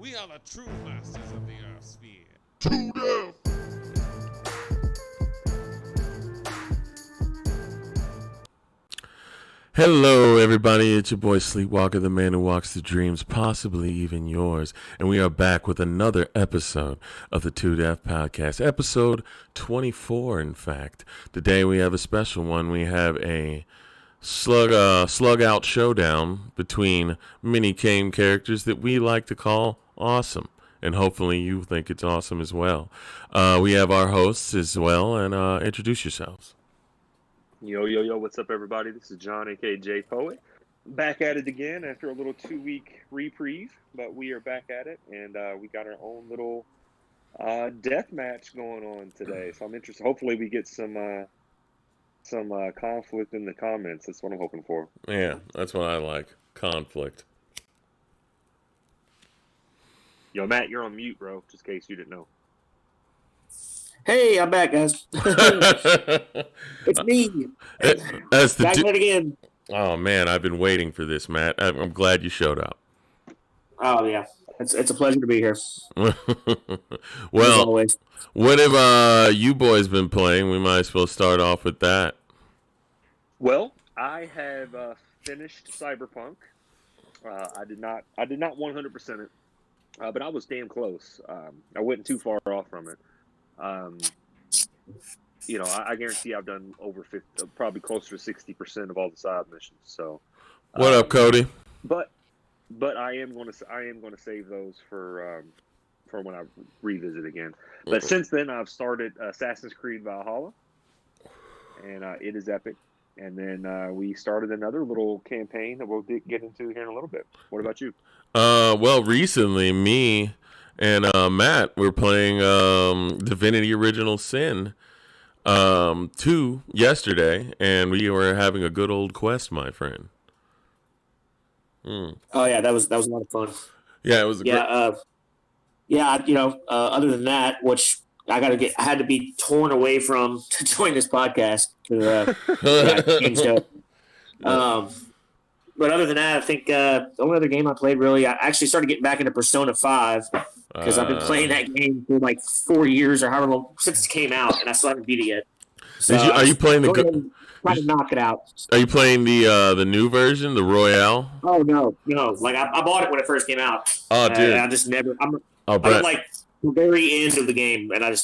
We are the true masters of the Earth sphere. To death. Hello, everybody. It's your boy Sleepwalker, the man who walks the dreams, possibly even yours. And we are back with another episode of the To Death Podcast, episode 24, in fact. Today we have a special one. We have a slug out showdown between many game characters that we like to call awesome. And hopefully you think it's awesome as well. We have our hosts as well, and introduce yourselves. Yo, what's up, everybody? This is John, aka J Poet. Back at it again after a little 2-week reprieve, but we are back at it, and we got our own little death match going on today. So I'm interested. Hopefully, we get some conflict in the comments. That's what I'm hoping for. Yeah, that's what I like. Conflict. Yo, Matt, you're on mute, bro. Just in case you didn't know. Hey, I'm back, guys. It's me. That's the Back at it again. Oh man, I've been waiting for this, Matt. I'm glad you showed up. Oh yeah, it's a pleasure to be here. As Well, always. what have you boys been playing? We might as well start off with that. Well, I have finished Cyberpunk. I did not 100% it, but I was damn close. I wasn't too far off from it. I guarantee I've done over 50, probably closer to 60% of all the side missions. So, What up, Cody? But I am going to save those for when I revisit again. But since then, I've started Assassin's Creed Valhalla, and it is epic. And then we started another little campaign that we'll get into here in a little bit. What about you? Well, recently, me and Matt were playing Divinity Original Sin 2 yesterday, and we were having a good old quest, my friend. Oh yeah, that was a lot of fun. Yeah, it was. Other than that, which I had to be torn away from to join this podcast. But other than that, I think the only other game I played I actually started getting back into Persona 5 because I've been playing that game for like 4 years or however long since it came out, and I still haven't beat it yet. So are you playing the? Trying to knock it out. Are you playing the new version, the Royale? Oh no! Like I bought it when it first came out. Oh, dude! I just never. I'm Brett. like the very end of the game, and I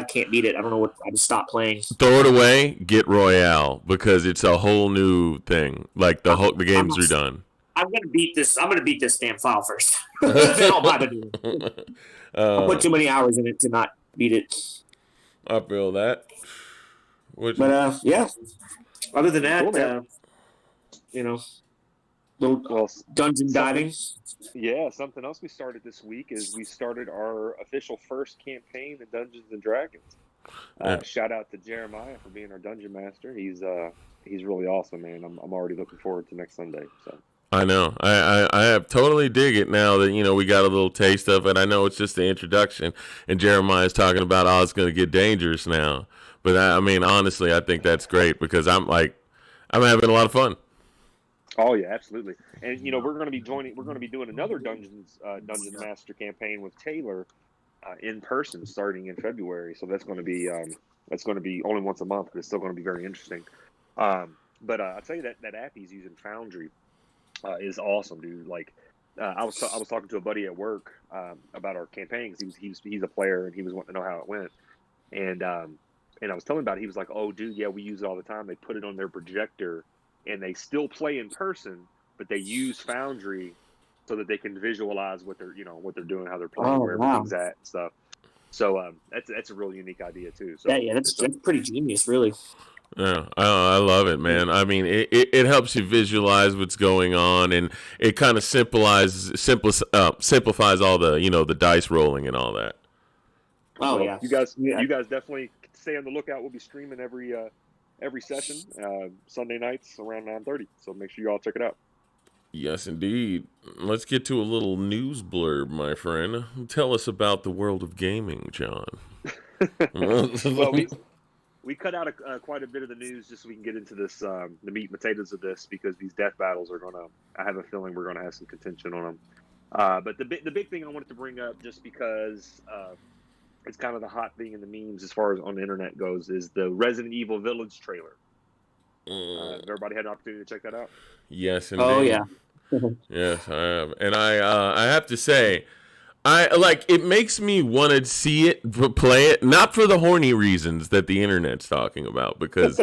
can't beat it. I don't know what. I just stopped playing. Throw it away. Get Royale because it's a whole new thing. Like the game's redone. I'm gonna beat this. I'm gonna beat this damn file first. Then I'll buy the new one. I put too many hours in it to not beat it. I feel that. Yeah. Other than that, Cool, little dungeon diving. Yeah, something else we started this week is we started our official first campaign in Dungeons and Dragons. Shout out to Jeremiah for being our dungeon master. He's really awesome, man. I'm already looking forward to next Sunday. So I know. I have totally dig it now that we got a little taste of it. I know it's just the introduction, and Jeremiah's talking about it's going to get dangerous now. But I mean, honestly, I think that's great because I'm having a lot of fun. Oh yeah, absolutely. And we're going to be doing another Dungeon Master campaign with Taylor in person starting in February. So that's going to be only once a month, but it's still going to be very interesting. But I'll tell you that app he's using, Foundry, is awesome, dude. Like I was talking to a buddy at work about our campaign because he's a player and he was wanting to know how it went, and I was telling him about it. He was like, "Oh, dude, yeah, we use it all the time. They put it on their projector, and they still play in person, but they use Foundry so that they can visualize what they're doing, how they're playing, where everything's at, and stuff." So that's a really unique idea too. So that's pretty genius, really. Yeah, I love it, man. I mean, it helps you visualize what's going on, and it kind of simplifies all the the dice rolling and all that. Oh so yeah, you guys definitely stay on the lookout. We'll be streaming every session Sunday nights around 9:30. So make sure you all check it out. Yes, indeed. Let's get to a little news blurb, my friend. Tell us about the world of gaming, John. Well, we cut out quite a bit of the news just so we can get into this, the meat and potatoes of this, because these death battles I have a feeling we're gonna have some contention on them. But the big thing I wanted to bring up, just because it's kind of the hot thing in the memes as far as on the internet goes, is the Resident Evil Village trailer. Everybody had an opportunity to check that out? Yes, indeed. Oh yeah. Yes, I have, and I have to say, it makes me want to see it, play it, not for the horny reasons that the internet's talking about, because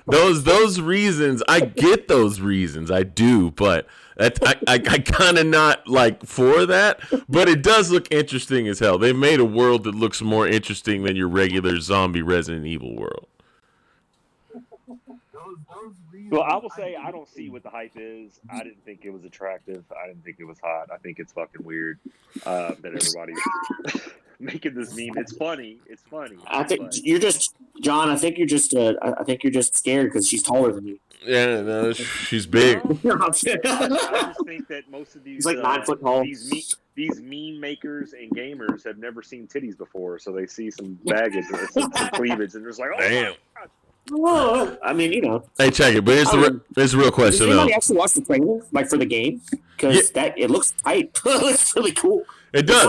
those reasons, I get those reasons, I do, but I kind of not like for that, but it does look interesting as hell. They made a world that looks more interesting than your regular zombie Resident Evil world. Well, I will say I don't see what the hype is. I didn't think it was attractive. I didn't think it was hot. I think it's fucking weird that everybody's making this meme. It's funny. It's funny. I think you're just John. I think you're just scared because she's taller than you. Yeah, no, she's big. I just think that most of these He's like 9 foot tall. These meme makers and gamers have never seen titties before, so they see some baggage or some cleavage, and they're just like, "Oh, damn." Well, I mean, you know. Hey, check it. But here's the real question, Did though. anybody actually watch the trailer, like for the game? Because it looks tight. It looks really cool. It does.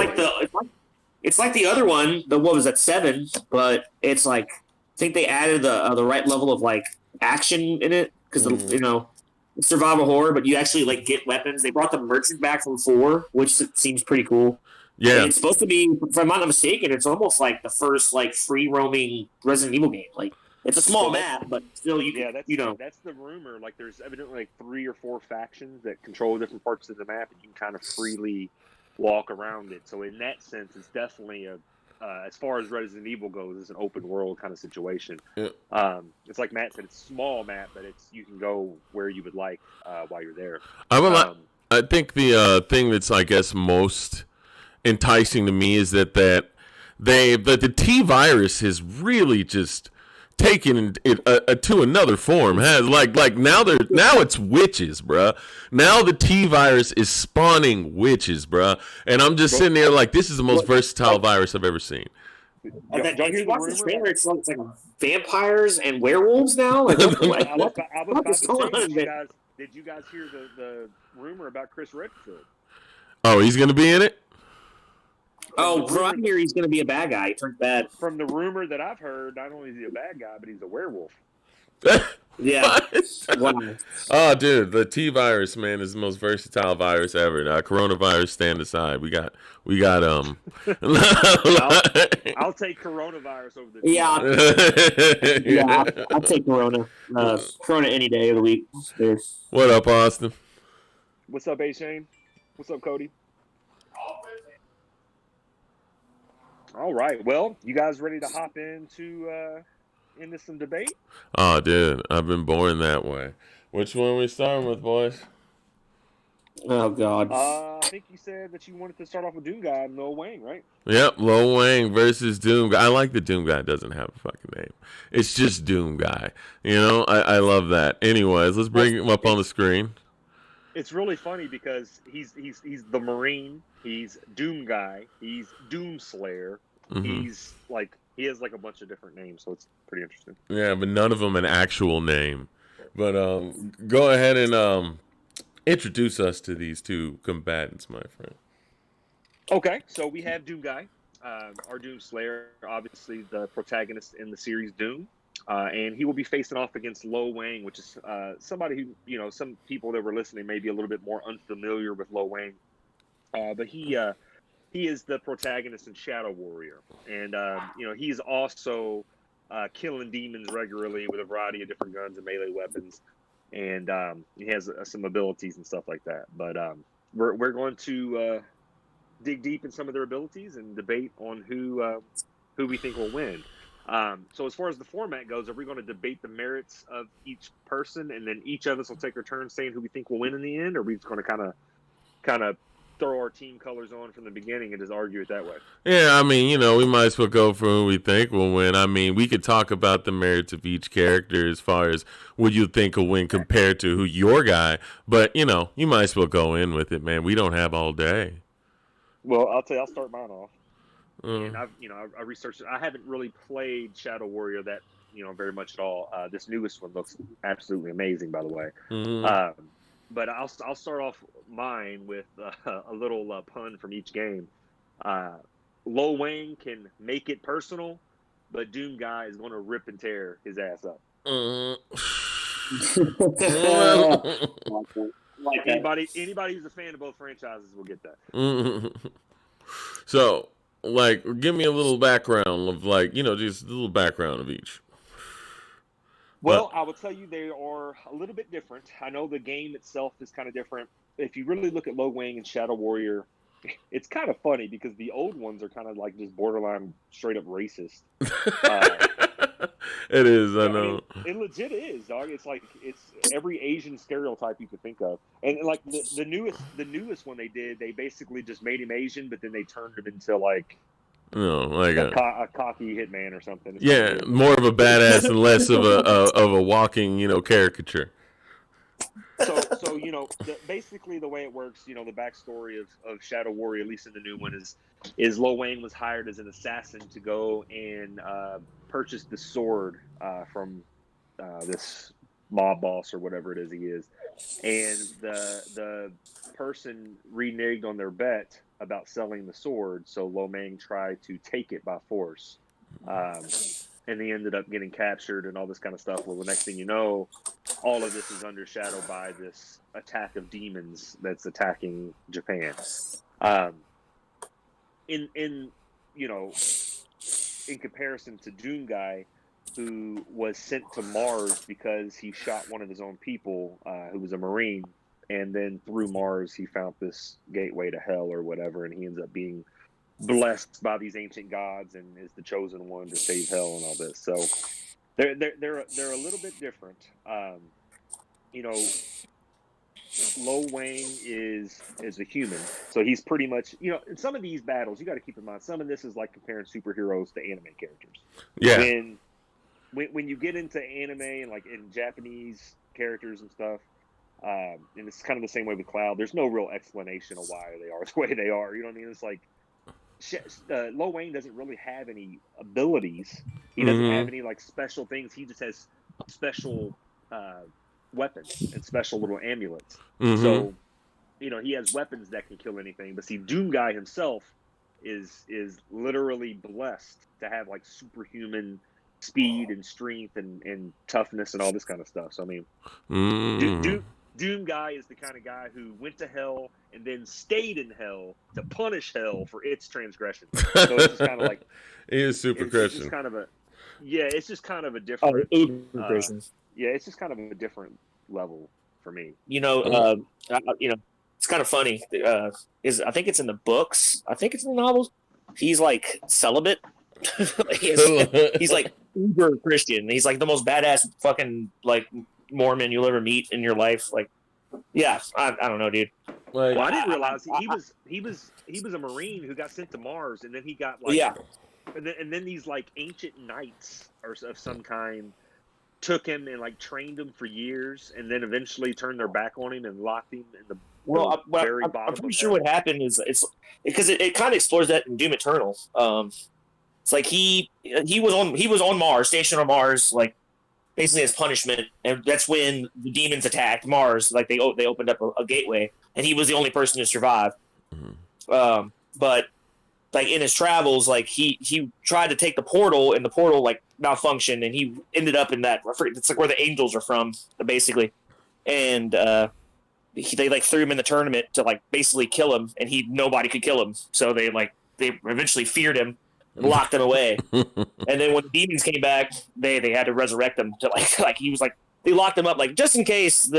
It's like the other one. What was that, 7? But it's like, I think they added the right level of like action in it because you know, it's survival horror, but you actually like get weapons. They brought the merchant back from 4, which seems pretty cool. Yeah, and it's supposed to be, if I'm not mistaken, it's almost like the first like free roaming Resident Evil game. Like, it's a small map, but still, that's the rumor. Like, there's evidently like 3 or 4 factions that control different parts of the map, and you can kind of freely walk around it. So in that sense, it's definitely as far as Resident Evil goes, it's an open world kind of situation. Yeah. It's like Matt said, it's a small map, but you can go where you would like while you're there. I think the thing that's, I guess, most enticing to me is that the T virus has really just taken it to another form. Has like now it's witches, bruh. Now the T virus is spawning witches, bruh. And I'm just sitting there like, this is the most versatile virus I've ever seen. If you watch the trailer, it's like vampires and werewolves now. Like, I was about to say, did you guys hear the rumor about Chris Redfield? Oh, he's gonna be in it? Oh, bro, I hear he's going to be a bad guy. He turned bad. From the rumor that I've heard, not only is he a bad guy, but he's a werewolf. Yeah. Oh, dude, the T virus, man, is the most versatile virus ever. Now, coronavirus, stand aside. We got I'll take coronavirus over the T I'll take Corona. Corona any day of the week. What up, Austin? What's up, A. Shane? What's up, Cody? All right. Well, you guys ready to hop into some debate? Oh, dude, I've been born that way. Which one are we starting with, boys? Oh, God. I think you said that you wanted to start off with Doom Guy and Lil Wayne, right? Yep, Lil Wayne versus Doom Guy. I like that Doom Guy doesn't have a fucking name. It's just Doom Guy. You know, I love that. Anyways, let's bring him up on the screen. It's really funny because he's the Marine. He's Doom Guy. He's Doom Slayer. Mm-hmm. He's like, he has like a bunch of different names, so it's pretty interesting. Yeah, but none of them an actual name. But go ahead and introduce us to these two combatants, my friend. Okay, so we have Doom Guy, our Doom Slayer, obviously the protagonist in the series Doom. And he will be facing off against Lil Wayne, which is somebody who, you know, some people that were listening may be a little bit more unfamiliar with Lil Wayne. But he is the protagonist in Shadow Warrior. And, you know, he's also killing demons regularly with a variety of different guns and melee weapons. And he has some abilities and stuff like that. But we're going to dig deep in some of their abilities and debate on who we think will win. So as far as the format goes, are we going to debate the merits of each person, and then each of us will take our turn saying who we think will win in the end, or are we just going to kind of throw our team colors on from the beginning and just argue it that way? Yeah, I mean, you know, we might as well go for who we think will win. I mean, we could talk about the merits of each character as far as what you think will win compared to who your guy, but, you know, you might as well go in with it, man. We don't have all day. Well, I'll start mine off. And I researched it. I haven't really played Shadow Warrior that, you know, very much at all. This newest one looks absolutely amazing, by the way. Mm-hmm. but I'll start off mine with a little pun from each game. Lo Wang can make it personal, but Doom Guy is going to rip and tear his ass up. Like anybody who's a fan of both franchises will get that. So, like, give me a little background of, like, just a little background of each. Well, I will tell you they are a little bit different. I know the game itself is kind of different. If you really look at Lo Wang and Shadow Warrior, it's kind of funny because the old ones are kind of like just borderline straight up racist. It is, I know. It legit is, dog. It's like it's every Asian stereotype you could think of, and like the newest one they did, they basically just made him Asian, but then they turned him into like a cocky hitman or something. It's more of a badass and less of a walking caricature. So basically the way it works, the backstory of Shadow Warrior, at least in the new one, is Lo Wang was hired as an assassin to go and purchase the sword from this mob boss or whatever it is he is, and the person reneged on their bet about selling the sword, so Lo Wang tried to take it by force. And he ended up getting captured and all this kind of stuff. Well, the next thing you know, all of this is undershadowed by this attack of demons that's attacking Japan. In comparison to Doom Guy, who was sent to Mars because he shot one of his own people, who was a Marine, and then through Mars he found this gateway to hell or whatever, and he ends up being blessed by these ancient gods and is the chosen one to save hell and all this. So they're a little bit different. Lo Wang is a human, so he's pretty much in some of these battles you got to keep in mind some of this is like comparing superheroes to anime characters. Yeah. When you get into anime and like in Japanese characters and stuff, and it's kind of the same way with Cloud. There's no real explanation of why they are the way they are. You know what I mean? It's like Lo Wang doesn't really have any abilities. He doesn't have any like special things. He just has special weapons and special little amulets. So, he has weapons that can kill anything. But see, Doom Guy himself is literally blessed to have like superhuman speed and strength and toughness and all this kind of stuff. So I mean, Doom Guy is the kind of guy who went to hell and then stayed in hell to punish hell for its transgressions. So it's just kind of like he is super Christian. It's just kind of a different. It's just kind of a different level for me. It's kind of funny. I think it's in the books. I think it's in the novels. He's like celibate. He's like uber Christian. He's like the most badass fucking like Mormon you'll ever meet in your life. Like, yeah, I don't know, dude. Like, I didn't realize he was a Marine who got sent to Mars, and then he got like, and then these like ancient knights or of some kind took him and like trained him for years, and then eventually turned their back on him and locked him in the very bottom. I'm pretty sure what happened is it's because it kind of explores that in Doom Eternal. It's like he was on Mars, stationed on Mars, like basically as punishment, and that's when the demons attacked Mars. Like they opened up a gateway, and he was the only person to survive. But like in his travels, like he tried to take the portal, and the portal like malfunctioned, and he ended up in that. It's like where the angels are from, basically, and they like threw him in the tournament to like basically kill him, and nobody could kill him, so they eventually feared him. Locked him away, and then when the demons came back, they had to resurrect him to like he was like they locked him up like just in case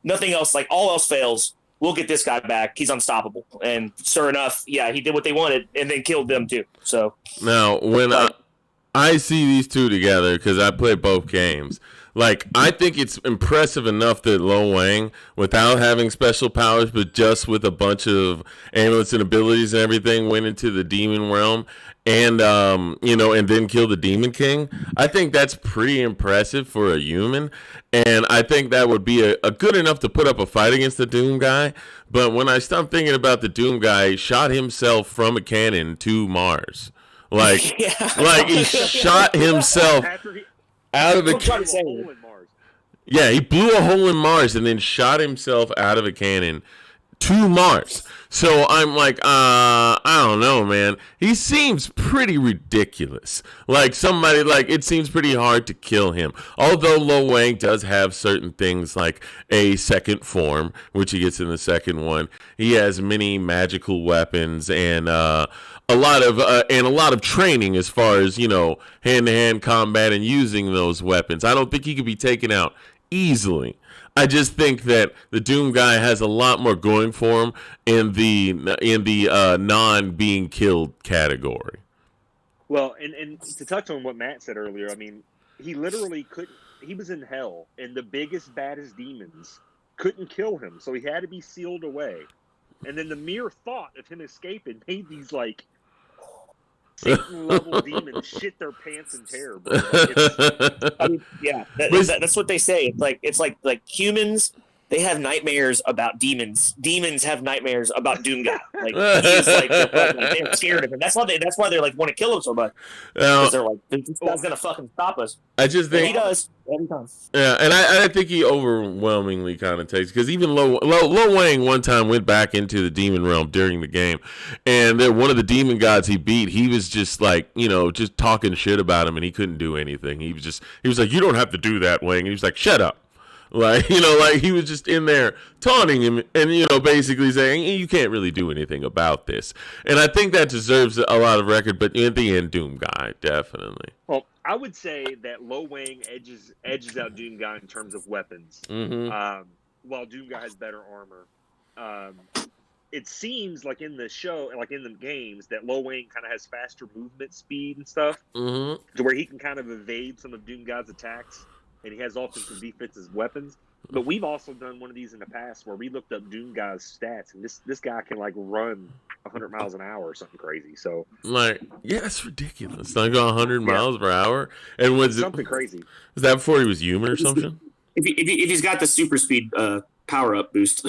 nothing else, like all else fails, we'll get this guy back. He's unstoppable. And sure enough, yeah, he did what they wanted and then killed them too. So now when I see these two together, because I play both games, like I think it's impressive enough that Lo Wang, without having special powers, but just with a bunch of amulets and abilities and everything, went into the demon realm and and then killed the Demon King. I think that's pretty impressive for a human, and I think that would be a good enough to put up a fight against the Doom Guy. But when I start thinking about the Doom Guy, he shot himself from a cannon to Mars. Like he shot himself out of the cannon. Yeah, he blew a hole in Mars and then shot himself out of a cannon to Mars. So I'm like, I don't know, man. He seems pretty ridiculous. Like somebody, like it seems pretty hard to kill him. Although Lo Wang does have certain things like a second form, which he gets in the second one. He has many magical weapons and a lot of training as far as hand-to-hand combat and using those weapons. I don't think he could be taken out easily. I just think that the Doom guy has a lot more going for him in the non being killed category. Well, and to touch on what Matt said earlier, I mean, he literally couldn't. He was in hell, and the biggest, baddest demons couldn't kill him, so he had to be sealed away. And then the mere thought of him escaping made these like Satan level demons shit their pants in terror, bro. I mean, yeah, that's what they say. It's like humans, they have nightmares about demons. Demons have nightmares about Doom Guy. Like he's like they're scared of him. That's why they're like want to kill him so much. Because they're like, this guy's gonna fucking stop us. I just think he does every time. Yeah, and I think he overwhelmingly kind of takes, because even Lo Wang one time went back into the demon realm during the game, and one of the demon gods he beat, he was just like just talking shit about him, and he couldn't do anything. He was like, you don't have to do that, Wang. And he was like, shut up. Like, like he was just in there taunting him and, basically saying, you can't really do anything about this. And I think that deserves a lot of record, but in the end, Doom Guy, definitely. Well, I would say that Lo Wang edges out Doom Guy in terms of weapons, while Doom Guy has better armor. It seems like in the show, like in the games, that Lo Wang kind of has faster movement speed and stuff, to where he can kind of evade some of Doom Guy's attacks. And he has offensive defensive weapons. But we've also done one of these in the past where we looked up Doom Guy's stats, and this guy can like run 100 miles an hour or something crazy. So it's ridiculous. Like 100 miles per hour, and was something crazy. Was that before he was human or something? If he's got the super speed power up boost.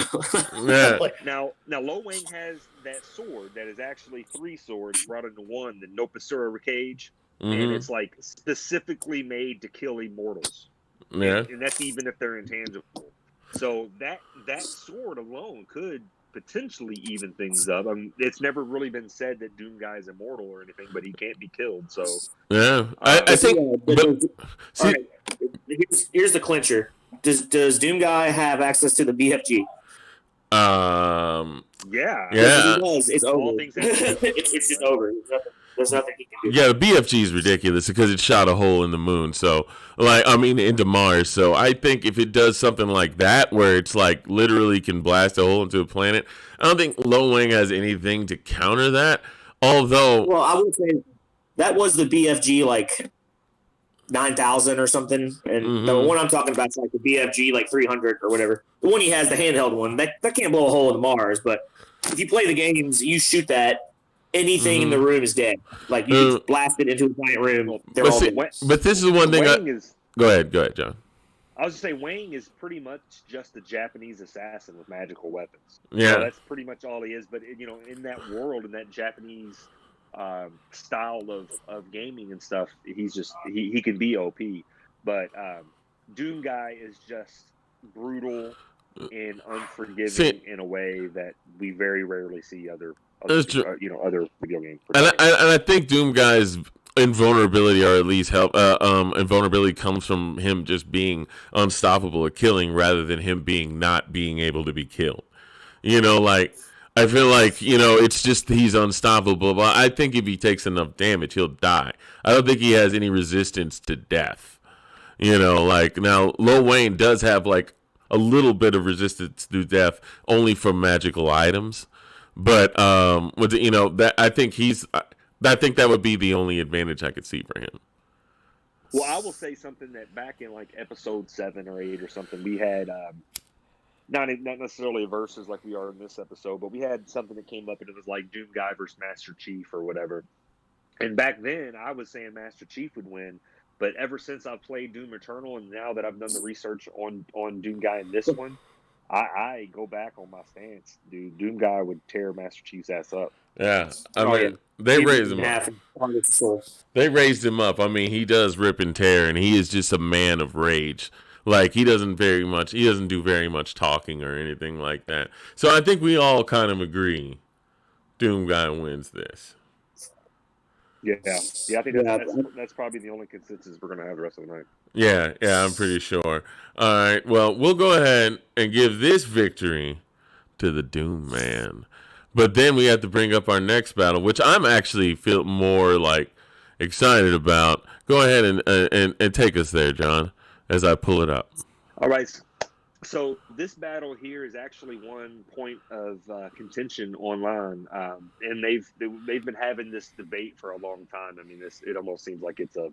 Yeah. Now Lo Wang has that sword that is actually 3 swords brought into one, the Nopasura Cage, and it's like specifically made to kill immortals. Yeah, and that's even if they're intangible. So that sword alone could potentially even things up. I mean, it's never really been said that Doom Guy is immortal or anything, but he can't be killed. So yeah, I think. Right, here's the clincher: Does Doom Guy have access to the BFG? Yeah. It's over. It's just over. There's nothing he can do. Yeah, the BFG is ridiculous because it shot a hole in the moon. So, into Mars. So I think if it does something like that, where it's like literally can blast a hole into a planet, I don't think Lo Wang has anything to counter that. Although, well, I would say that was the BFG like 9,000 or something, and the one I'm talking about is like the BFG like 300 or whatever. The one he has, the handheld one, that can't blow a hole into Mars. But if you play the games, you shoot that. Anything in the room is dead. Like you just blast it into a giant room. They're all dead. But this is one thing. Go ahead, John. I was just saying, Wang is pretty much just a Japanese assassin with magical weapons. Yeah, so that's pretty much all he is. But in that world, in that Japanese style of gaming and stuff, he's just he can be OP. But Doom Guy is just brutal and unforgiving in a way that we very rarely see other video games. And I think Doom Guy's invulnerability, or at least invulnerability, comes from him just being unstoppable at killing, rather than him not being able to be killed. I feel like it's just he's unstoppable. But I think if he takes enough damage, he'll die. I don't think he has any resistance to death. Now Lo Wang does have like a little bit of resistance to death, only from magical items. But I think that would be the only advantage I could see for him. Well, I will say something that back in like episode 7 or 8 or something, we had not necessarily a versus like we are in this episode, but we had something that came up and it was like Doom Guy versus Master Chief or whatever. And back then, I was saying Master Chief would win. But ever since I've played Doom Eternal, and now that I've done the research on Doom Guy in this one, I go back on my stance, dude. Doom Guy would tear Master Chief's ass up. Yeah, they raised him up. They raised him up. I mean, he does rip and tear, and he is just a man of rage. Like he doesn't do very much talking or anything like that. So I think we all kind of agree Doom Guy wins this. Yeah. I think that's probably the only consensus we're gonna have the rest of the night. Yeah, I'm pretty sure. All right, well, we'll go ahead and give this victory to the Doom Man. But then we have to bring up our next battle, which I'm actually feel more like excited about. Go ahead and take us there, John, as I pull it up. All right. So this battle here is actually one point of contention online, and they've been having this debate for a long time. I mean, it almost seems like it's a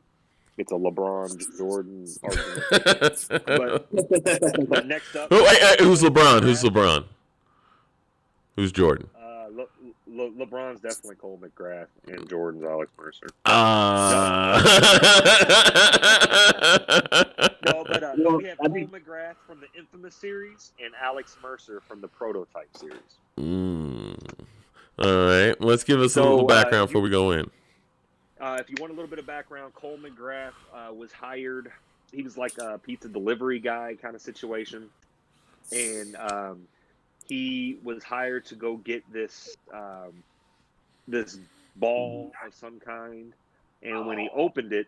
LeBron Jordan argument. but next up, who's LeBron? Who's LeBron? Who's Jordan? LeBron's definitely Cole McGrath, and Jordan's Alex Mercer. No, we have Cole McGrath from the Infamous series and Alex Mercer from the Prototype series. All right, let's give us a little background before we go in. If you want a little bit of background, Cole McGrath was hired. He was like a pizza delivery guy kind of situation, and he was hired to go get this ball of some kind, and when he opened it,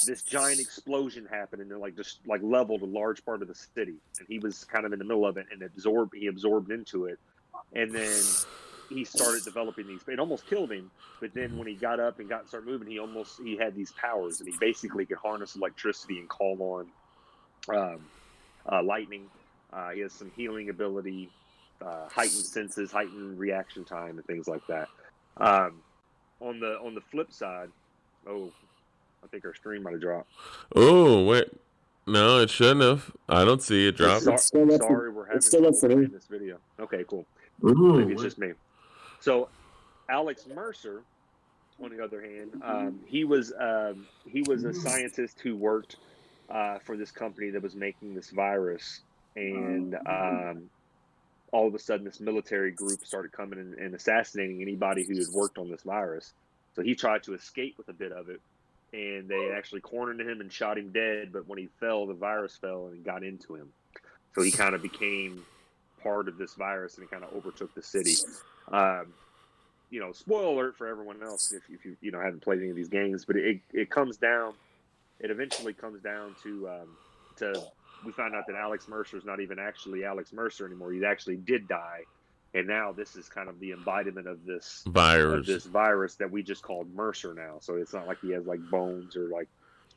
this giant explosion happened, and it just leveled a large part of the city. And he was kind of in the middle of it, and he absorbed into it, and then he started developing these. It almost killed him, but then when he got up and started moving, he had these powers, and he basically could harness electricity and call on lightning. He has some healing ability, heightened senses, heightened reaction time, and things like that. On the flip side, I think our stream might have dropped. Oh wait, no, it shouldn't have. I don't see it drop. Sorry, we're having trouble in this video. Okay, cool. Maybe it's just me. So, Alex Mercer, on the other hand, he was a scientist who worked for this company that was making this virus. And all of a sudden, this military group started coming and assassinating anybody who had worked on this virus. So he tried to escape with a bit of it, and they actually cornered him and shot him dead. But when he fell, the virus fell and got into him. So he kind of became part of this virus, and it kind of overtook the city. Spoiler alert for everyone else if you haven't played any of these games, but it eventually comes down to we found out that Alex Mercer is not even actually Alex Mercer anymore. He actually did die, and now this is kind of the embodiment of this virus that we just called Mercer now. So it's not like he has bones or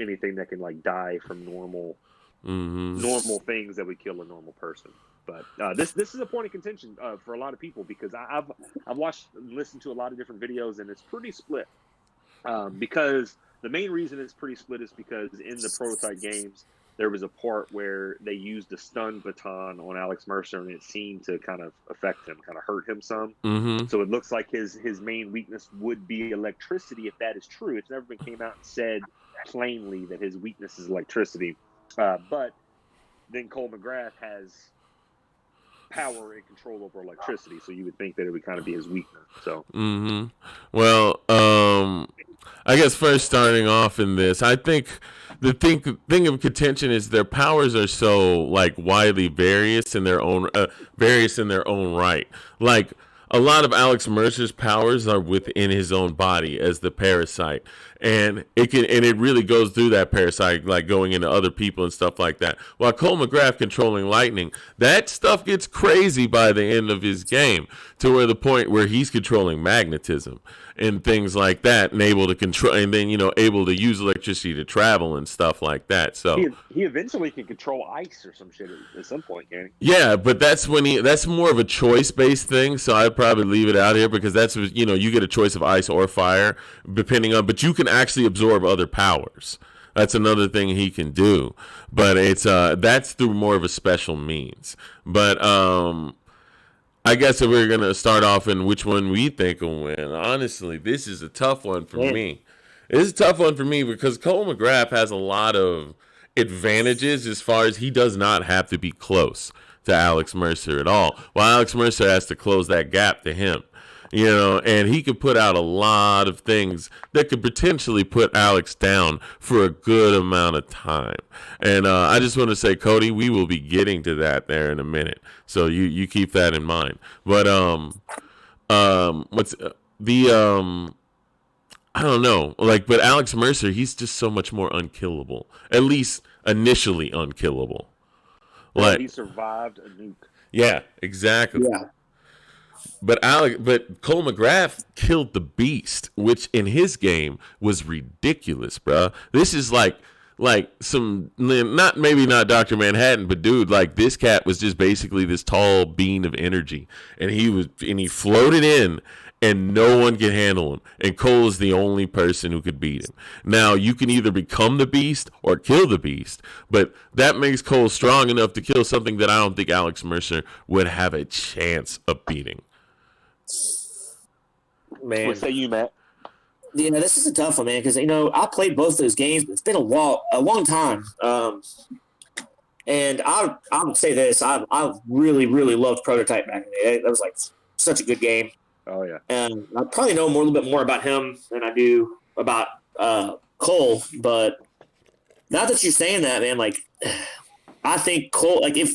anything that can die from normal things that would kill a normal person. But this is a point of contention for a lot of people, because I've watched and listened to a lot of different videos, and it's pretty split. Because the main reason it's pretty split is because in the Prototype games, there was a part where they used a stun baton on Alex Mercer, and it seemed to kind of affect him, kind of hurt him some. Mm-hmm. So it looks like his main weakness would be electricity, if that is true. It's never been came out and said plainly that his weakness is electricity. But then Cole McGrath has power and control over electricity, so you would think that it would kind of be his weakness. So, well, I guess first starting off in this, I think the thing of contention is their powers are so widely various in their own right. A lot of Alex Mercer's powers are within his own body as the parasite, and it really goes through that parasite, going into other people and stuff like that. While Cole McGrath controlling lightning, that stuff gets crazy by the end of his game, to where the point where he's controlling magnetism and things like that, and able to control, and then able to use electricity to travel and stuff like that. So he eventually can control ice or some shit at some point, can he? Yeah, but that's more of a choice based thing. So I'd probably leave it out here, because that's you get a choice of ice or fire depending on, but you can actually absorb other powers. That's another thing he can do, but it's that's through more of a special means. But I guess if we're gonna start off in which one we think will win, honestly, this is a tough one for me. It's a tough one for me because Cole McGrath has a lot of advantages as far as he does not have to be close to Alex Mercer at all, while Alex Mercer has to close that gap to him. you know, and he could put out a lot of things that could potentially put Alex down for a good amount of time. And I just want to say, Cody, we will be getting to that there in a minute, so you keep that in mind. But what's the I don't know, like, but Alex Mercer, he's just so much more unkillable, at least initially unkillable. Like, he survived a nuke. Yeah, exactly. Yeah. But Cole McGrath killed the Beast, which in his game was ridiculous, bro. This is like some, maybe not Dr. Manhattan, but dude, like, this cat was just basically this tall bean of energy, and he floated in, and no one can handle him. And Cole is the only person who could beat him. Now, you can either become the Beast or kill the Beast, but that makes Cole strong enough to kill something that I don't think Alex Mercer would have a chance of beating. Man, what say you, Matt? You know, this is a tough one, man, because, you know, I played both those games, but it's been a long time. And I would say this, I really, really loved Prototype back in the day. That was, like, such a good game. Oh, yeah. And I probably know a little bit more about him than I do about Cole, but not that you're saying that, man, like, I think Cole, like, if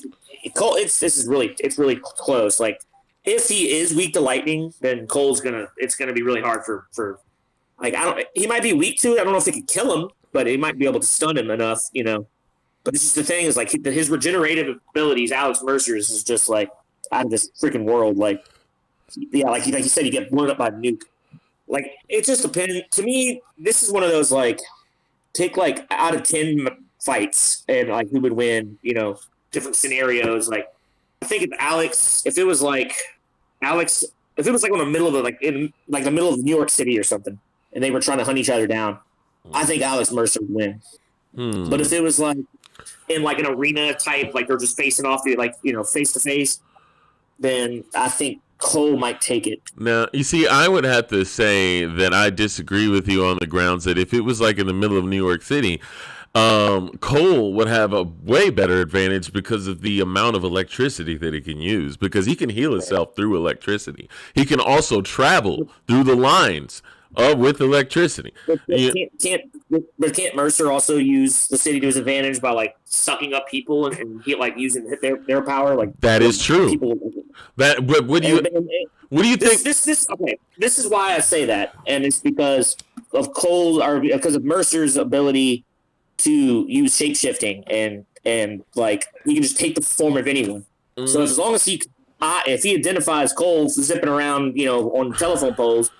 Cole, it's really close. Like, if he is weak to lightning, then it's gonna be really hard for like, he might be weak to it. I don't know if it could kill him, but it might be able to stun him enough, you know. But it's just the thing is, like, his regenerative abilities, Alex Mercer's, is just like out of this freaking world. Like, yeah, like you said, you get blown up by a nuke. Like, it just depends. To me, this is one of those, like, take, like, out of 10 fights and, like, who would win, you know, different scenarios. Like, I think if it was like on the middle of the middle of New York City or something, and they were trying to hunt each other down, I think Alex Mercer would win. But if it was like in like an arena type, like they're just facing off, like, you know, face to face, then I think Cole might take it. Now, you see, I would have to say that I disagree with you on the grounds that if it was like in the middle of New York City, Cole would have a way better advantage because of the amount of electricity that he can use, because he can heal himself through electricity. He can also travel through the lines with electricity. But can't Mercer also use the city to his advantage by, like, sucking up people and using their power? Like, that is true. What do you think? This is why I say that, and it's because of because of Mercer's ability to use shape-shifting and like, he can just take the form of anyone. So as long as if he identifies Cole zipping around, you know, on telephone poles,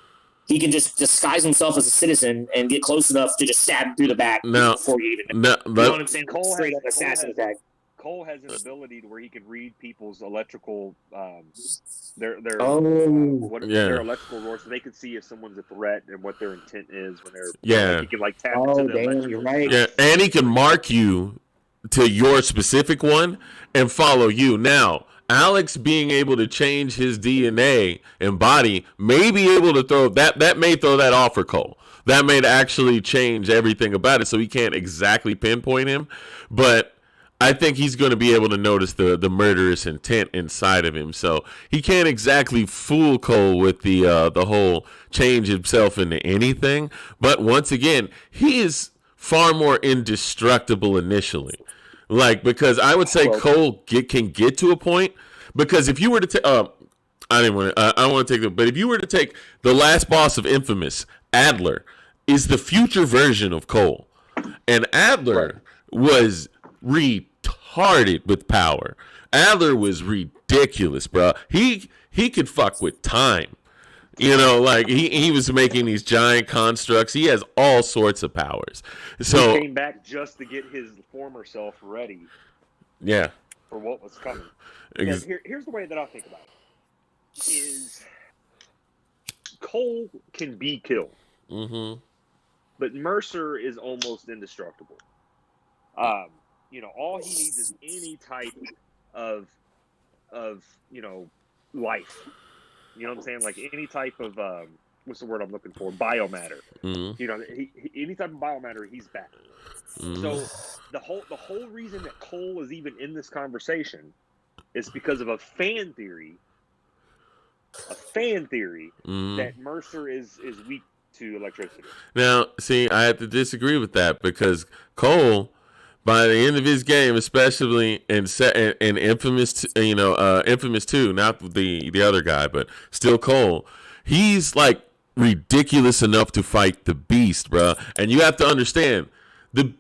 he can just disguise himself as a citizen and get close enough to just stab him through the back before you even know what I'm saying? Straight up assassin attack. Cole has an ability to where he can read people's electrical, their electrical roar, so they can see if someone's a threat and what their intent is when they're. Yeah. He can, like, tap into the electrical. You're right. Yeah, and he can mark you to your specific one and follow you. Now, Alex being able to change his DNA and body may be able to throw that. That may throw that off for Cole. That may actually change everything about it, so he can't exactly pinpoint him, but I think he's going to be able to notice the murderous intent inside of him. So he can't exactly fool Cole with the whole change himself into anything. But once again, he is far more indestructible initially. Like, because I would say Cole can get to a point, because if you were to take, I don't want to take it, but if you were to take the last boss of Infamous, Adler, is the future version of Cole. And Adler was retarded with power. Adler was ridiculous, bro. He could fuck with time. You know, like, he was making these giant constructs. He has all sorts of powers. So he came back just to get his former self ready. Yeah. For what was coming. Here's the way that I think about it. Is Cole can be killed. Mm-hmm. But Mercer is almost indestructible. You know, all he needs is any type of you know, life. You know what I'm saying? Like, any type of what's the word I'm looking for? Biomatter. Mm-hmm. You know, any type of biomatter, he's back. Mm-hmm. So the whole reason that Cole is even in this conversation is because of a fan theory fan theory that Mercer is weak to electricity. Now, see, I have to disagree with that because Cole, by the end of his game, especially in Infamous, Infamous 2, not the other guy, but still Cole, he's like ridiculous enough to fight the Beast, bro. And you have to understand, the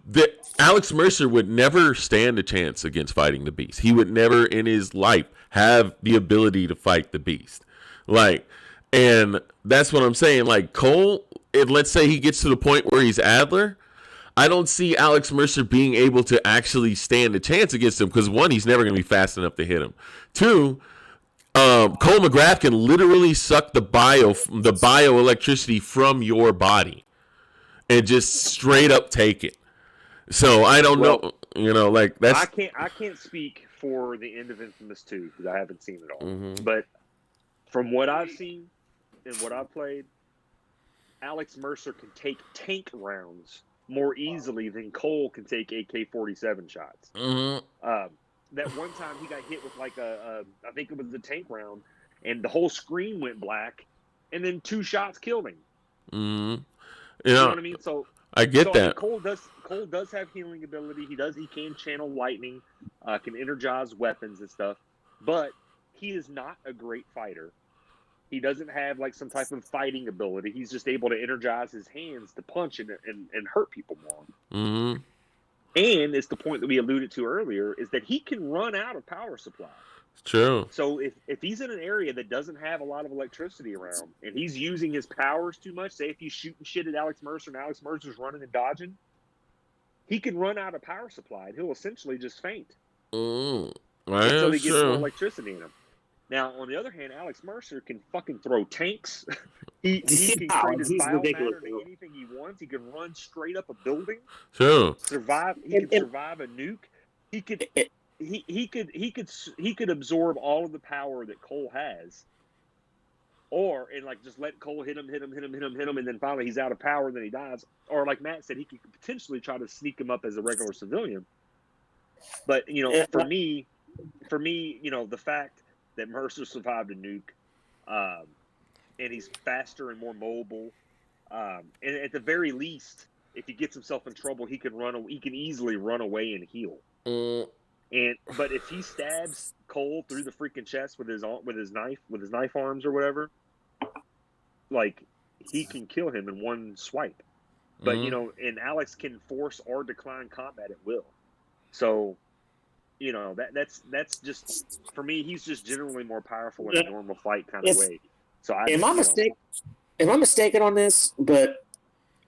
Alex Mercer would never stand a chance against fighting the Beast. He would never in his life have the ability to fight the Beast. And that's what I'm saying. Like Cole, let's say he gets to the point where he's Adler, I don't see Alex Mercer being able to actually stand a chance against him because, one, he's never going to be fast enough to hit him. Two, Cole McGrath can literally suck the bioelectricity from your body and just straight up take it. So I don't know, that's. I can't speak for the end of Infamous 2 because I haven't seen it all. Mm-hmm. But from what I've seen and what I've played, Alex Mercer can take tank rounds more easily than Cole can take AK-47 shots. Mm-hmm. That one time he got hit with I think it was the tank round, and the whole screen went black, and then 2 shots killed him. Mm-hmm. You know what I mean? So I get that. Cole does have healing ability. He can channel lightning, can energize weapons and stuff, but he is not a great fighter. He doesn't have like some type of fighting ability. He's just able to energize his hands to punch and hurt people more. Mm-hmm. And it's the point that we alluded to earlier, is that he can run out of power supply. True. So if he's in an area that doesn't have a lot of electricity around, and he's using his powers too much, say if he's shooting shit at Alex Mercer and Alex Mercer's running and dodging, he can run out of power supply and he'll essentially just faint. Until he gets more electricity in him. Now, on the other hand, Alex Mercer can fucking throw tanks. he can create his biomatter to anything he wants. He can run straight up a building. True. Survive. He can survive a nuke. He could absorb all of the power that Cole has, and just let Cole hit him, and then finally he's out of power, and then he dies. Or like Matt said, he could potentially try to sneak him up as a regular civilian. But for me, the fact that Mercer survived a nuke, and he's faster and more mobile, and at the very least, if he gets himself in trouble, he can easily run away and heal. But if he stabs Cole through the freaking chest with his knife arms or whatever, like he can kill him in one swipe. But and Alex can force or decline combat at will. So that's just, for me, he's just generally more powerful in a normal fight kind of way. So am I mistaken on this? But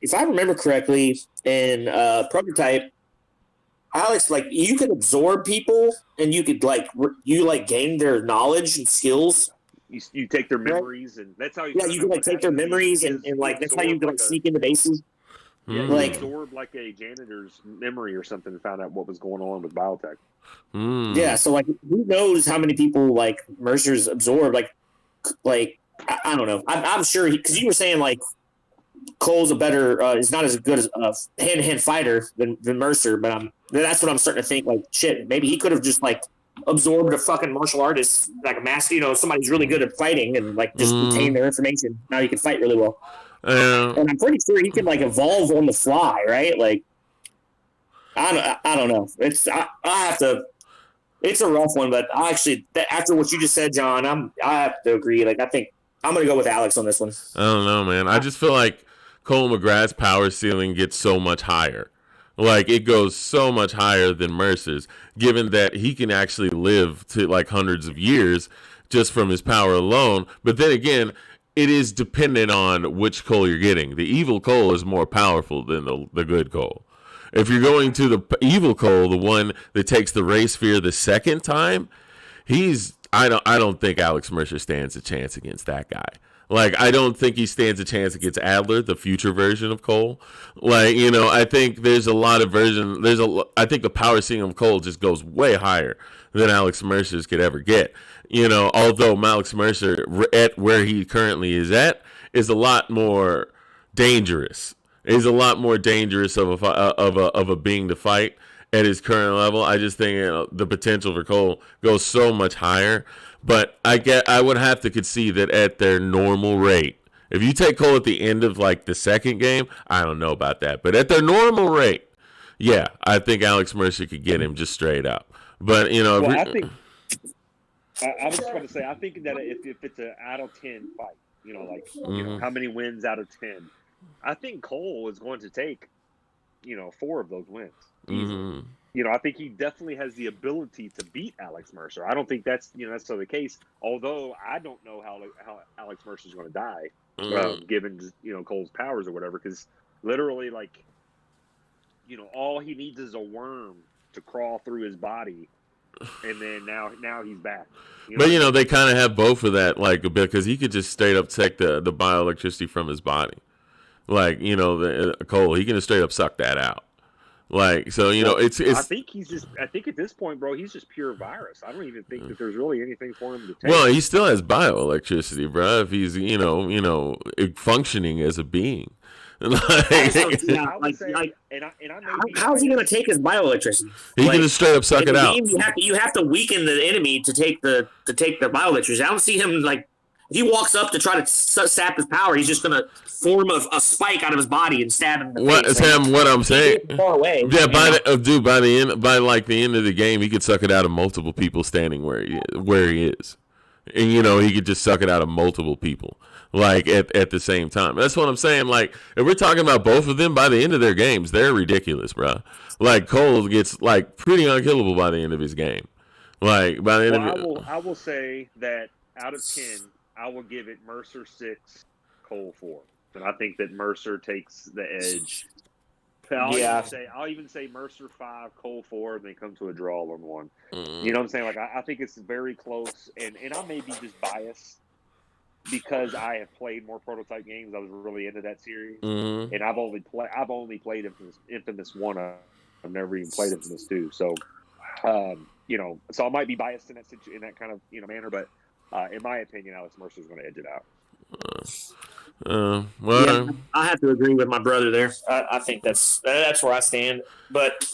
if I remember correctly, in Prototype, Alex, you could absorb people, and you could gain their knowledge and skills. You take their memories, and that's how you. Yeah, you can take their memories, and that's how you can sneak into bases. Yeah, absorb like a janitor's memory or something and found out what was going on with biotech. Yeah, so who knows how many people Mercer's absorbed? I don't know. I'm sure because you were saying Cole's is not as good as a hand-to-hand fighter than Mercer, but that's what I'm starting to think. Shit, maybe he could have just absorbed a fucking martial artist, a master, somebody who's really good at fighting, and just retain their information. Now he can fight really well. And I'm pretty sure he can evolve on the fly, right? I don't know. I have to. It's a rough one, but after what you just said, John, I have to agree. I think I'm gonna go with Alex on this one. I don't know, man. I just feel like Cole McGrath's power ceiling gets so much higher. It goes so much higher than Mercer's, given that he can actually live to hundreds of years just from his power alone. But then again, it is dependent on which Cole you're getting. The evil Cole is more powerful than the good Cole. If you're going to the evil Cole, the one that takes the Ray Sphere the second time, I don't think Alex Mercer stands a chance against that guy. I don't think he stands a chance against Adler, the future version of Cole. I think there's a lot of I think the power ceiling of Cole just goes way higher than Alex Mercer's could ever get. Although Alex Mercer, at where he currently is at, is a lot more dangerous. Is a lot more dangerous of a being to fight at his current level. I just think the potential for Cole goes so much higher. But I would have to concede that at their normal rate, if you take Cole at the end of like the second game, I don't know about that. But at their normal rate, yeah, I think Alex Mercer could get him just straight up. But you know, I think I was just going to say, I think that if it's an out of 10 fight, you know, like you know, how many wins out of 10, I think Cole is going to take, you know, 4 of those wins. You know, I think he definitely has the ability to beat Alex Mercer. I don't think that's necessarily the case. Although I don't know how Alex Mercer is going to die, given Cole's powers or whatever. Because literally, like, you know, all he needs is a worm to crawl through his body, and then now he's back. But you know, they kind of have both of that, like a bit, because he could just straight up take the bioelectricity from his body, like Cole. He can just straight up suck that out. Like, so, you know, it's. I think at this point, bro, he's just pure virus. I don't even think that there's really anything for him to take. Well, he still has bioelectricity, bro. If he's, functioning as a being. How's he going to take his bioelectricity? He can just straight up suck it out. You have to weaken the enemy to take the bioelectricity. I don't see him like. If he walks up to try to sap his power, he's just going to form a spike out of his body and stab him in the face. Sam, what I'm saying? Far away. Yeah, by the end of the game, he could suck it out of multiple people standing where he is. And, he could just suck it out of multiple people, like, at the same time. That's what I'm saying. Like, if we're talking about both of them, by the end of their games, they're ridiculous, bro. Like, Cole gets, like, pretty unkillable by the end of his game. Like, by the end I will say that out of 10, I will give it Mercer 6, Cole 4. And I think that Mercer takes the edge. I'll even say Mercer 5, Cole 4, and they come to a draw on 1. You know what I'm saying? Like, I think it's very close, and I may be just biased because I have played more prototype games. I was really into that series, and I've only played Infamous 1. I've never even played Infamous 2. So, so I might be biased in that kind of manner, but. In my opinion, Alex Mercer is going to edge it out. I have to agree with my brother there. I think that's where I stand. But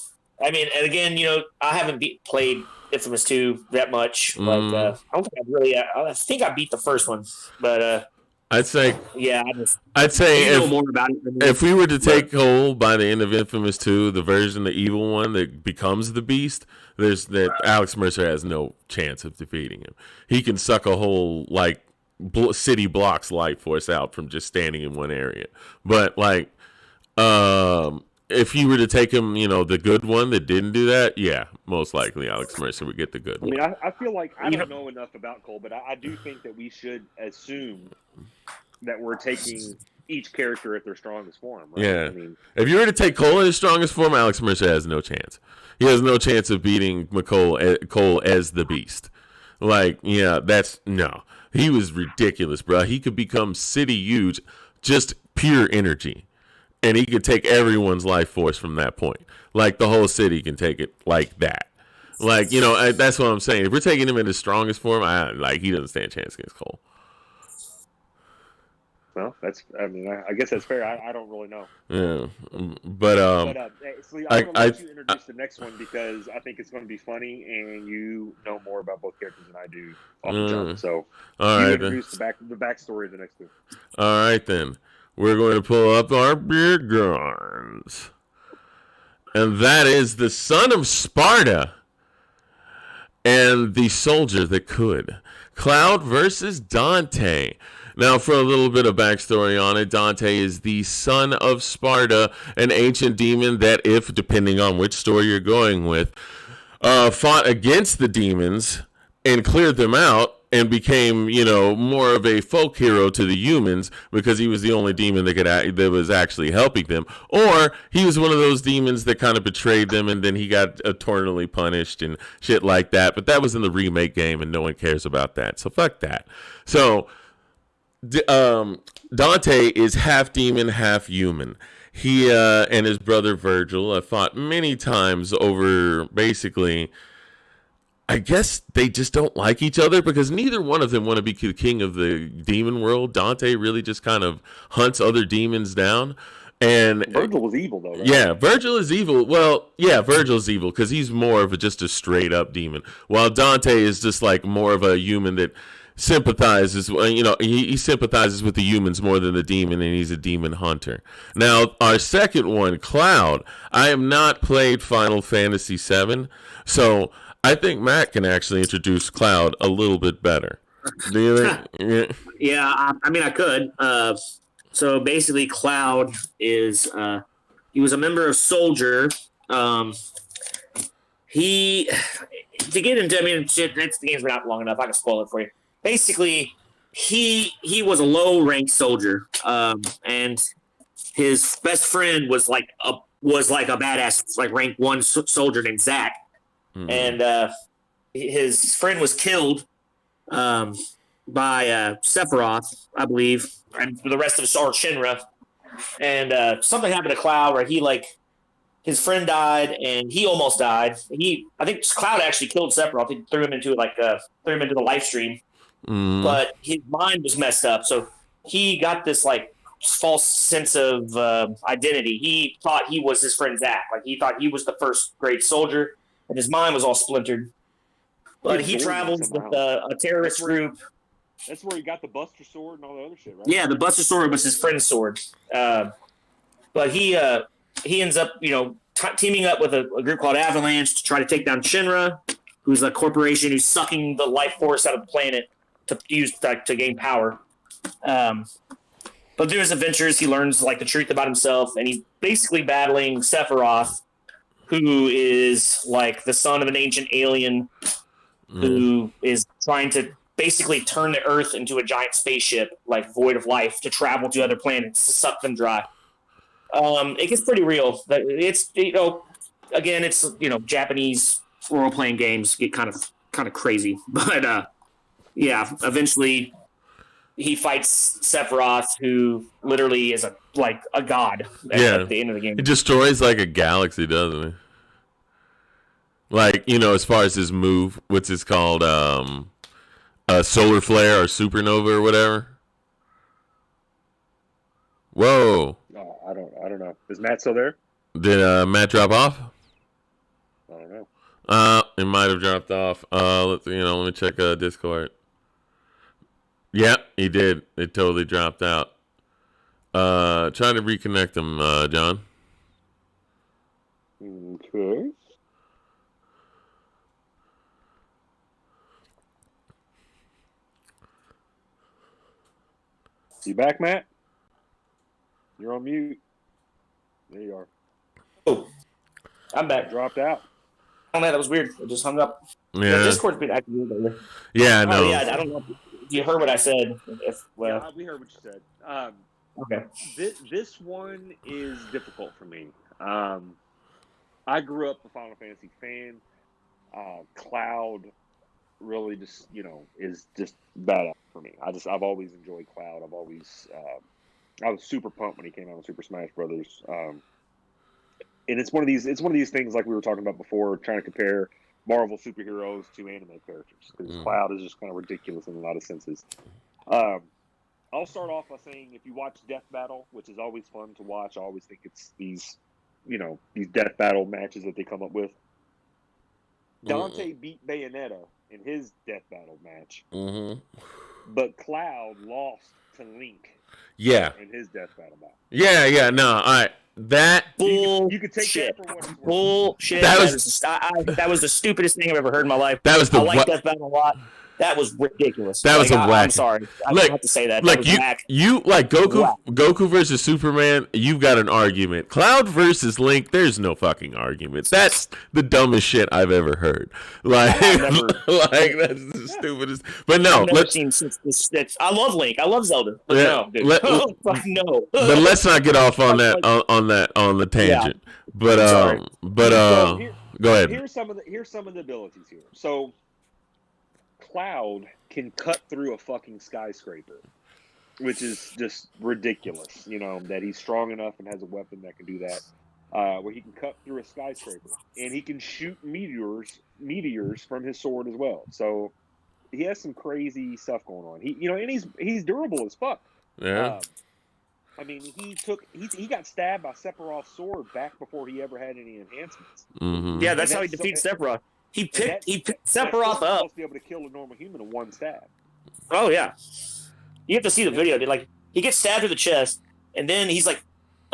I mean, and again, I haven't played Infamous 2 that much. Like, I don't think I've really. I think I beat the first one, but I'd say, I'd say if, more about it if we were to take Cole by the end of Infamous 2, the evil one that becomes the Beast, Alex Mercer has no chance of defeating him. He can suck a whole, like, city blocks life force out from just standing in one area. But, like, if you were to take him, the good one that didn't do that, yeah, most likely Alex Mercer would get the good one. I mean, I feel like I don't know enough about Cole, but I do think that we should assume that we're taking each character at their strongest form. Right? Yeah. I mean, if you were to take Cole in his strongest form, Alex Mercer has no chance. He has no chance of beating Cole as the Beast. Like, yeah, no. He was ridiculous, bro. He could become city huge, just pure energy. And he could take everyone's life force from that point. Like, the whole city can take it like that. Like, that's what I'm saying. If we're taking him in his strongest form, he doesn't stand a chance against Cole. Well, I guess that's fair. I don't really know. Yeah. But Slee, I'm going to let you introduce the next one because I think it's going to be funny and you know more about both characters than I do off the jump. So, introduce the backstory of the next two. All right, then. We're going to pull up our beer guns. And that is the son of Sparta and the soldier that could. Cloud versus Dante. Now, for a little bit of backstory on it, Dante is the son of Sparta, an ancient demon that, if, depending on which story you're going with, fought against the demons and cleared them out and became, more of a folk hero to the humans because he was the only demon that was actually helping them. Or he was one of those demons that kind of betrayed them and then he got eternally punished and shit like that. But that was in the remake game and no one cares about that. So fuck that. So Dante is half demon, half human. He and his brother Virgil have fought many times over basically... I guess they just don't like each other because neither one of them want to be the king of the demon world. Dante really just kind of hunts other demons down. And Virgil was evil, though. Right? Yeah, Virgil is evil. Well, yeah, Virgil's evil because he's more of just a straight up demon, while Dante is just like more of a human that sympathizes. He sympathizes with the humans more than the demon, and he's a demon hunter. Now, our second one, Cloud. I have not played Final Fantasy VII, so I think Matt can actually introduce Cloud a little bit better. Do you think? Yeah, I mean, I could. So basically, Cloud is he was a member of Soldier. He to get into. I mean, shit, the game's been out long enough. I can spoil it for you. Basically, he was a low ranked soldier, and his best friend was like a badass like rank 1 soldier named Zach, and his friend was killed by Sephiroth, I believe, and the rest of us are Shinra. And something happened to Cloud where his friend died and he almost died. I think Cloud actually killed Sephiroth. He threw him into the life stream, but his mind was messed up. So he got this like false sense of identity. He thought he was his friend Zach. Like he thought he was the first great soldier, and his mind was all splintered. But he travels with a terrorist group. That's where he got the Buster Sword and all the other shit, right? Yeah, the Buster Sword was his friend's sword. But he ends up, teaming up with a group called Avalanche to try to take down Shinra, who's a corporation who's sucking the life force out of the planet to use to gain power. But through his adventures, he learns like the truth about himself, and he's basically battling Sephiroth, who is like the son of an ancient alien who is trying to basically turn the Earth into a giant spaceship, like void of life, to travel to other planets to suck them dry. It gets pretty real. It's again, it's Japanese role playing games get kind of crazy, but yeah, eventually he fights Sephiroth, who literally is a god at the end of the game. He destroys like a galaxy, doesn't he? Like, as far as his move, what's it called? Solar flare or supernova or whatever. Whoa. I don't know. Is Matt still there? Did Matt drop off? I don't know. It might have dropped off. Let me check Discord. Yeah, he did. It totally dropped out. Trying to reconnect him, John. Okay. You back, Matt? You're on mute. There you are. Oh, I'm back. Dropped out. Oh man, that was weird. It just hung up. Yeah. Discord's been acting weird lately. Yeah, I know. Oh, yeah, I don't know if you heard what I said. Yeah, we heard what you said. Okay. This one is difficult for me. I grew up a Final Fantasy fan. Cloud really just is just badass for me. I've always enjoyed Cloud. I was super pumped when he came out with Super Smash Brothers. And it's one of these things like we were talking about before, trying to compare Marvel superheroes to anime characters, because Cloud is just kind of ridiculous in a lot of senses. I'll start off by saying, if you watch Death Battle, which is always fun to watch, I always think it's these Death Battle matches that they come up with. Dante beat Bayonetta in his Death Battle match, but Cloud lost to Link. Yeah. In his Death Battle match. Yeah. No, all right. That you could take that for what it's worth. Bullshit. That was the stupidest thing I've ever heard in my life. That was I like Death Battle a lot. That was ridiculous. That was a whack. I'm sorry. I have to say that. That was whack. You like Goku versus Superman, you've got an argument. Cloud versus Link, there's no fucking argument. That's the dumbest shit I've ever heard. Like, that's the stupidest. But no, I love Link. I love Zelda. But no, dude. No. But let's not get off on that on the tangent. Yeah. But go ahead. Here's some of the abilities here. So Cloud can cut through a fucking skyscraper, which is just ridiculous. That he's strong enough and has a weapon that can do that. Where he can cut through a skyscraper, and he can shoot meteors from his sword as well. So he has some crazy stuff going on. And he's durable as fuck. Yeah. I mean, he got stabbed by Sephiroth's sword back before he ever had any enhancements. Mm-hmm. Yeah, that's how he defeats Sephiroth. He picked Sephiroth up. Supposed to be able to kill a normal human in one stab. Oh yeah, you have to see the video, dude. Like he gets stabbed to the chest, and then he's like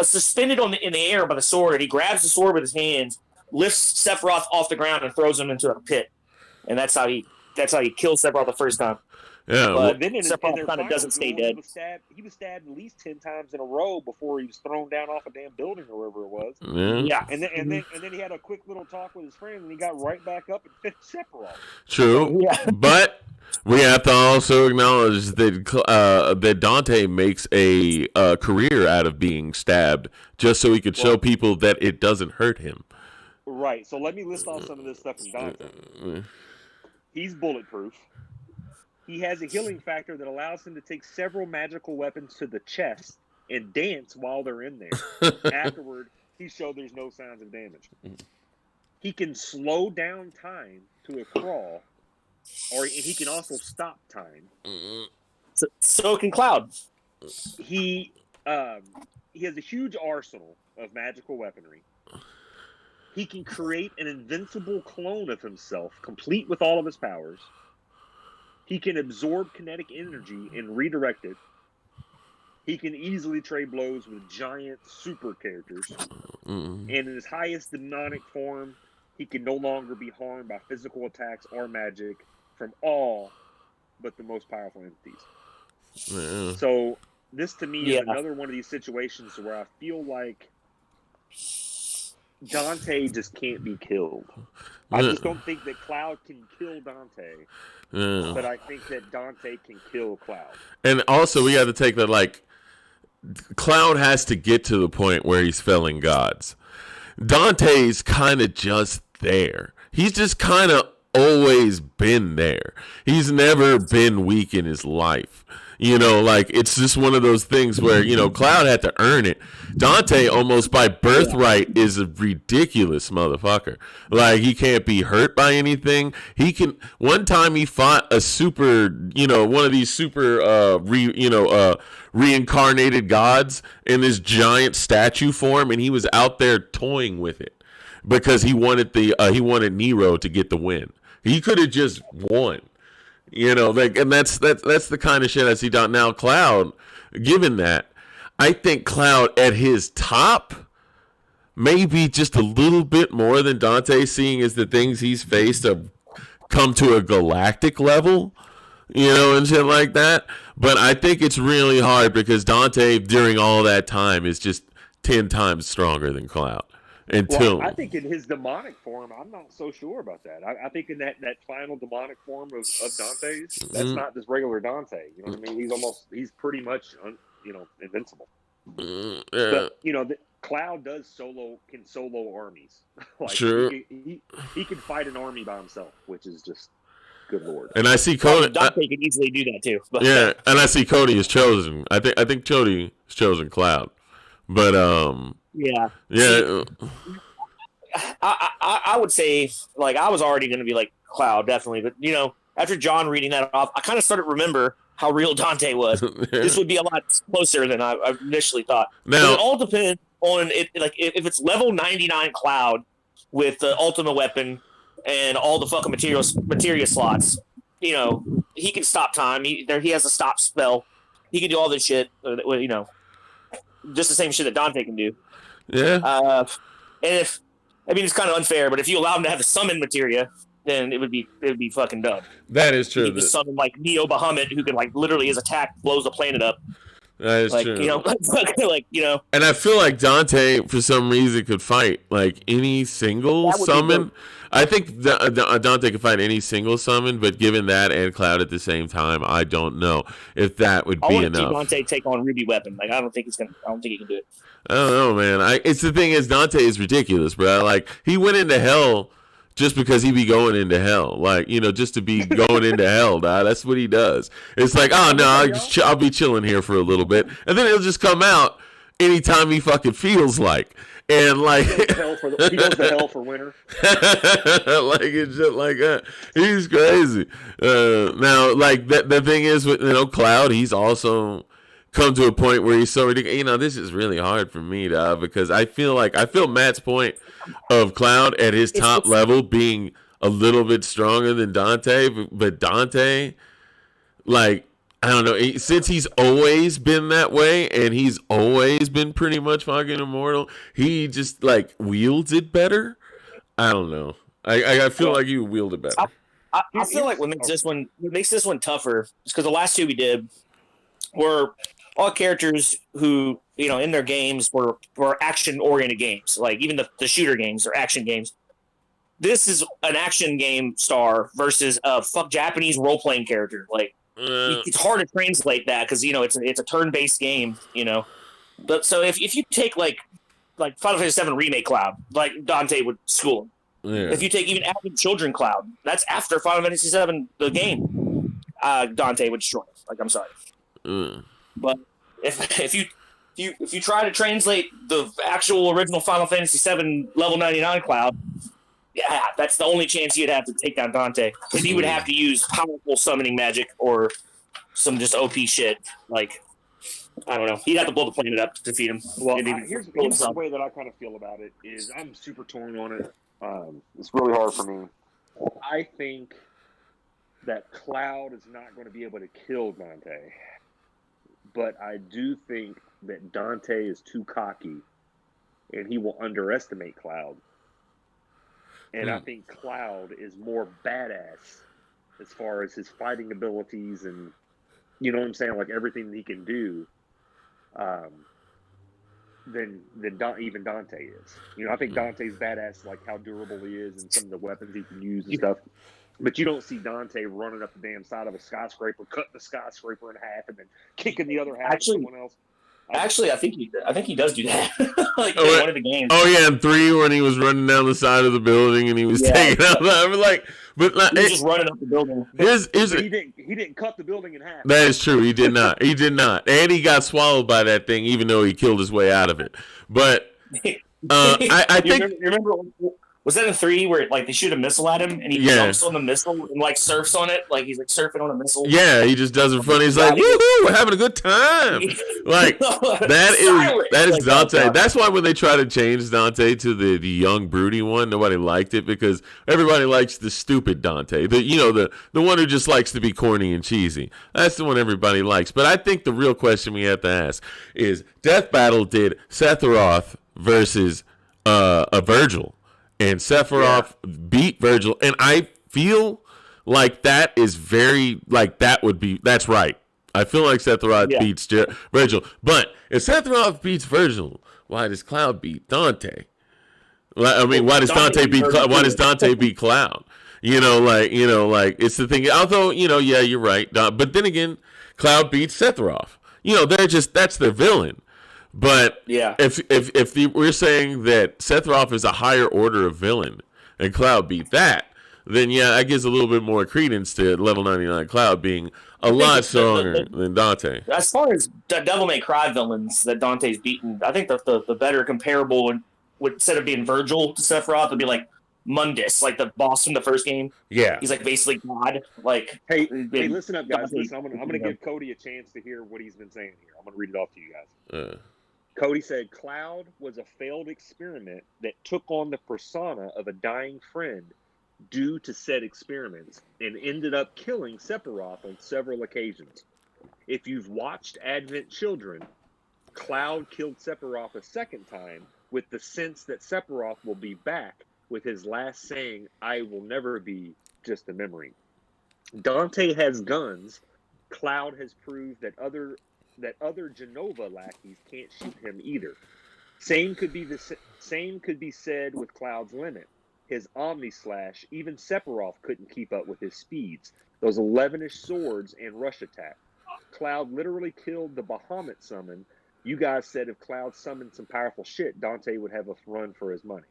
suspended in the air by the sword, and he grabs the sword with his hands, lifts Sephiroth off the ground, and throws him into a pit. And that's how he kills Sephiroth the first time. Yeah, but then Sephiroth kind of doesn't stay dead. He was stabbed at least 10 times in a row before he was thrown down off a damn building or wherever it was. Yeah. And then he had a quick little talk with his friend, and he got right back up and finished Sephiroth. True. Yeah. But we have to also acknowledge that Dante makes a career out of being stabbed just so he could show people that it doesn't hurt him. Right. So let me list off some of this stuff from Dante. He's bulletproof. He has a healing factor that allows him to take several magical weapons to the chest and dance while they're in there. Afterward, he showed there's no signs of damage. He can slow down time to a crawl, or he can also stop time. So can Cloud. He has a huge arsenal of magical weaponry. He can create an invincible clone of himself, complete with all of his powers. He can absorb kinetic energy and redirect it. He can easily trade blows with giant super characters. And in his highest demonic form, he can no longer be harmed by physical attacks or magic from all but the most powerful entities. So this to me is another one of these situations where I feel like Dante just can't be killed. I just don't think that Cloud can kill Dante. But I think that Dante can kill Cloud. And also, we got to take that, like, Cloud has to get to the point where he's felling gods. Dante's kind of just there. He's just kind of always been there. He's never been weak in his life. You know, like, it's just one of those things where, you know, Cloud had to earn it. Dante, almost by birthright, is a ridiculous motherfucker. Like, he can't be hurt by anything. He can, one time he fought a super, you know, one of these super, reincarnated gods in this giant statue form, and he was out there toying with it because he wanted Nero to get the win. He could have just won. You know, like, and that's the kind of shit I see down now. Cloud, given that, I think Cloud at his top, maybe just a little bit more than Dante, seeing as the things he's faced have come to a galactic level, you know, and shit like that. But I think it's really hard because Dante, during all that time, is just 10 times stronger than Cloud. I think in his demonic form, I'm not so sure about that. I think in that final demonic form of Dante's, that's not just regular Dante. You know what I mean? He's pretty much, invincible. But, you know, Cloud can solo armies. Like, sure. He can fight an army by himself, which is just good lord. And I see Cody. Dante can easily do that too. But. Yeah, and I see Cody is chosen. I think Cody is chosen Cloud. But yeah. See, I would say, like, I was already going to be like Cloud, definitely. But, you know, after John reading that off, I kind of started to remember how real Dante was. This would be a lot closer than I initially thought. Now, it all depends on it. Like, if it's level 99 Cloud with the ultimate weapon and all the fucking materia slots, you know, he can stop time. He has a stop spell. He can do all this shit, you know, just the same shit that Dante can do. Yeah. And it's kind of unfair, but if you allow him to have the summon materia, then it would be fucking dumb. That is true. He could summon like Neo Bahamut, who can, like, literally his attack blows the planet up. That is like, true. You know, like, you know. And I feel like Dante, for some reason, could fight like any single summon. I think Dante could fight any single summon, but given that and Cloud at the same time, I don't know if that would be enough. I want to see Dante take on Ruby Weapon. Like, I don't think he can do it. I don't know, man. It's the thing is, Dante is ridiculous, bro. Like, he went into hell just because he be going into hell. Like, you know, just to be going into hell, dog. That's what he does. It's like, oh, no, I'll be chilling here for a little bit. And then he'll just come out anytime he fucking feels like. And, like... he goes to hell for winter. Like, it's just like that. He's crazy. Now, like, the thing is, with, you know, Cloud, he's also come to a point where he's so ridiculous. You know, this is really hard for me to because I feel Matt's point of Cloud at his top level being a little bit stronger than Dante, but Dante, like, I don't know, since he's always been that way and he's always been pretty much fucking immortal, he just like wields it better. I don't know. I feel like you wield it better. I feel like what makes this one tougher is because the last two we did were all characters who, you know, in their games were action oriented games. Like even the shooter games are action games. This is an action game star versus a Japanese role playing character. Like it's hard to translate that because, you know, it's a turn based game, you know. But so if you take like Final Fantasy VII Remake Cloud, like Dante would school him. Yeah. If you take even Advent Children Cloud, that's after Final Fantasy VII the game. Dante would destroy it. Like, I'm sorry, but if you try to translate the actual original Final Fantasy VII level 99 Cloud, yeah, that's the only chance you'd have to take down Dante. Because he would have to use powerful summoning magic or some just OP shit. Like, I don't know. He'd have to blow the planet up to defeat him. Well, here's the way that I kind of feel about it is I'm super torn on it. It's really hard for me. I think that Cloud is not going to be able to kill Dante. But I do think that Dante is too cocky and he will underestimate Cloud. And I think Cloud is more badass as far as his fighting abilities and, you know what I'm saying, like everything that he can do, than even Dante is. You know, I think Dante's badass, like how durable he is and some of the weapons he can use and stuff. But you don't see Dante running up the damn side of a skyscraper, cutting the skyscraper in half, and then kicking the other half to someone else. Actually, I think he does do that. Like in one of the games. Oh yeah, in 3 when he was running down the side of the building and he was taking out. I was like, but he was just running up the building. He didn't cut the building in half. That is true. He did not. He did not, and he got swallowed by that thing, even though he killed his way out of it. But I think you remember. Was that in 3 where like they shoot a missile at him and he jumps on the missile and like surfs on it, like he's like surfing on a missile? Yeah, he just does it funny. He's like, "Woohoo, we're having a good time!" Like that is Dante. That's why when they try to change Dante to the young broody one, nobody liked it because everybody likes the stupid Dante, the one who just likes to be corny and cheesy. That's the one everybody likes. But I think the real question we have to ask is: Death Battle did Sephiroth versus a Virgil. And Sephiroth beat Virgil, and I feel like that is that's right. I feel like Sephiroth beats Virgil, but if Sephiroth beats Virgil, why does Cloud beat Dante? I mean, why does Dante beat Cloud? You know, like it's the thing. Although you're right, but then again, Cloud beats Sephiroth. You know, that's their villain. But if we're saying that Sephiroth is a higher order of villain and Cloud beat that, then that gives a little bit more credence to level 99 Cloud being a lot stronger than Dante. As far as Devil May Cry villains that Dante's beaten, I think the better comparable would instead of being Virgil to Sephiroth would be like Mundus, like the boss from the first game. Yeah, he's like basically God. Like, hey, listen up, guys. Listen, I'm gonna give Cody a chance to hear what he's been saying here. I'm gonna read it off to you guys. Cody said, Cloud was a failed experiment that took on the persona of a dying friend due to said experiments and ended up killing Sephiroth on several occasions. If you've watched Advent Children, Cloud killed Sephiroth a second time with the sense that Sephiroth will be back with his last saying, "I will never be just a memory." Dante has guns. Cloud has proved that other Genova lackeys can't shoot him either. Same could be said with Cloud's limit. His Omni Slash, even Sephiroth couldn't keep up with his speeds. Those 11-ish swords and rush attack. Cloud literally killed the Bahamut summon. You guys said if Cloud summoned some powerful shit, Dante would have a run for his money.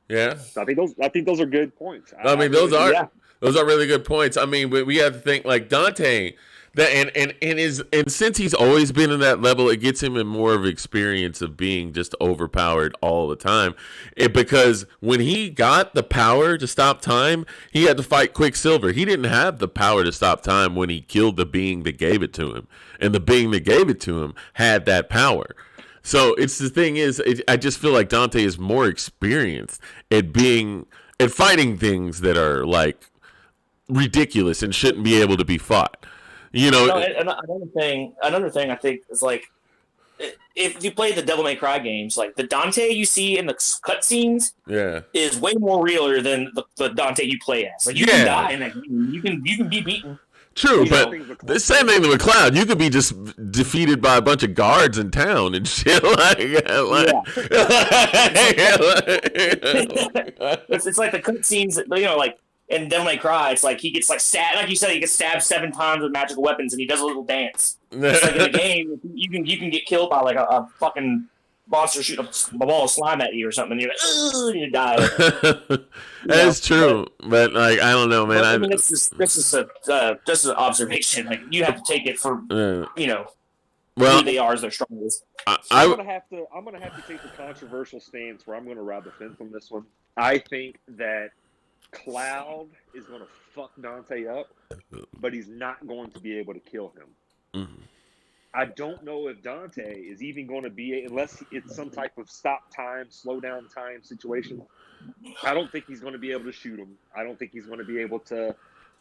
Yeah, so I think those are good points. Those are really good points. I mean, we have to think like Dante And since he's always been in that level, it gets him in more of experience of being just overpowered all the time. Because when he got the power to stop time, he had to fight Quicksilver. He didn't have the power to stop time when he killed the being that gave it to him, and the being that gave it to him had that power. So it's the thing is, I just feel like Dante is more experienced at fighting things that are like ridiculous and shouldn't be able to be fought. You know, another thing I think is like, if you play the Devil May Cry games, like the Dante you see in the cutscenes, is way more realer than the Dante you play as. Like you can die in that game. You can be beaten. True, but the same thing with Cloud. You could be just defeated by a bunch of guards in town and shit It's like the cutscenes, like in Devil May Cry. It's like he gets like stabbed, like you said, he gets stabbed 7 times with magical weapons, and he does a little dance. It's like in the game, you can get killed by like a fucking monster shooting a ball of slime at you or something, and you're like, ugh, and you die. That's true, but like I don't know, man. I mean, this is an observation. Like you have to take it for who they are as their strongest. I'm gonna have to take the controversial stance where I'm gonna ride the fence on this one. I think that Cloud is gonna fuck Dante up, but he's not going to be able to kill him. Mm-hmm. I don't know if Dante is even going to be, unless it's some type of stop time, slow down time situation. I don't think he's going to be able to shoot him. I don't think he's going to be able to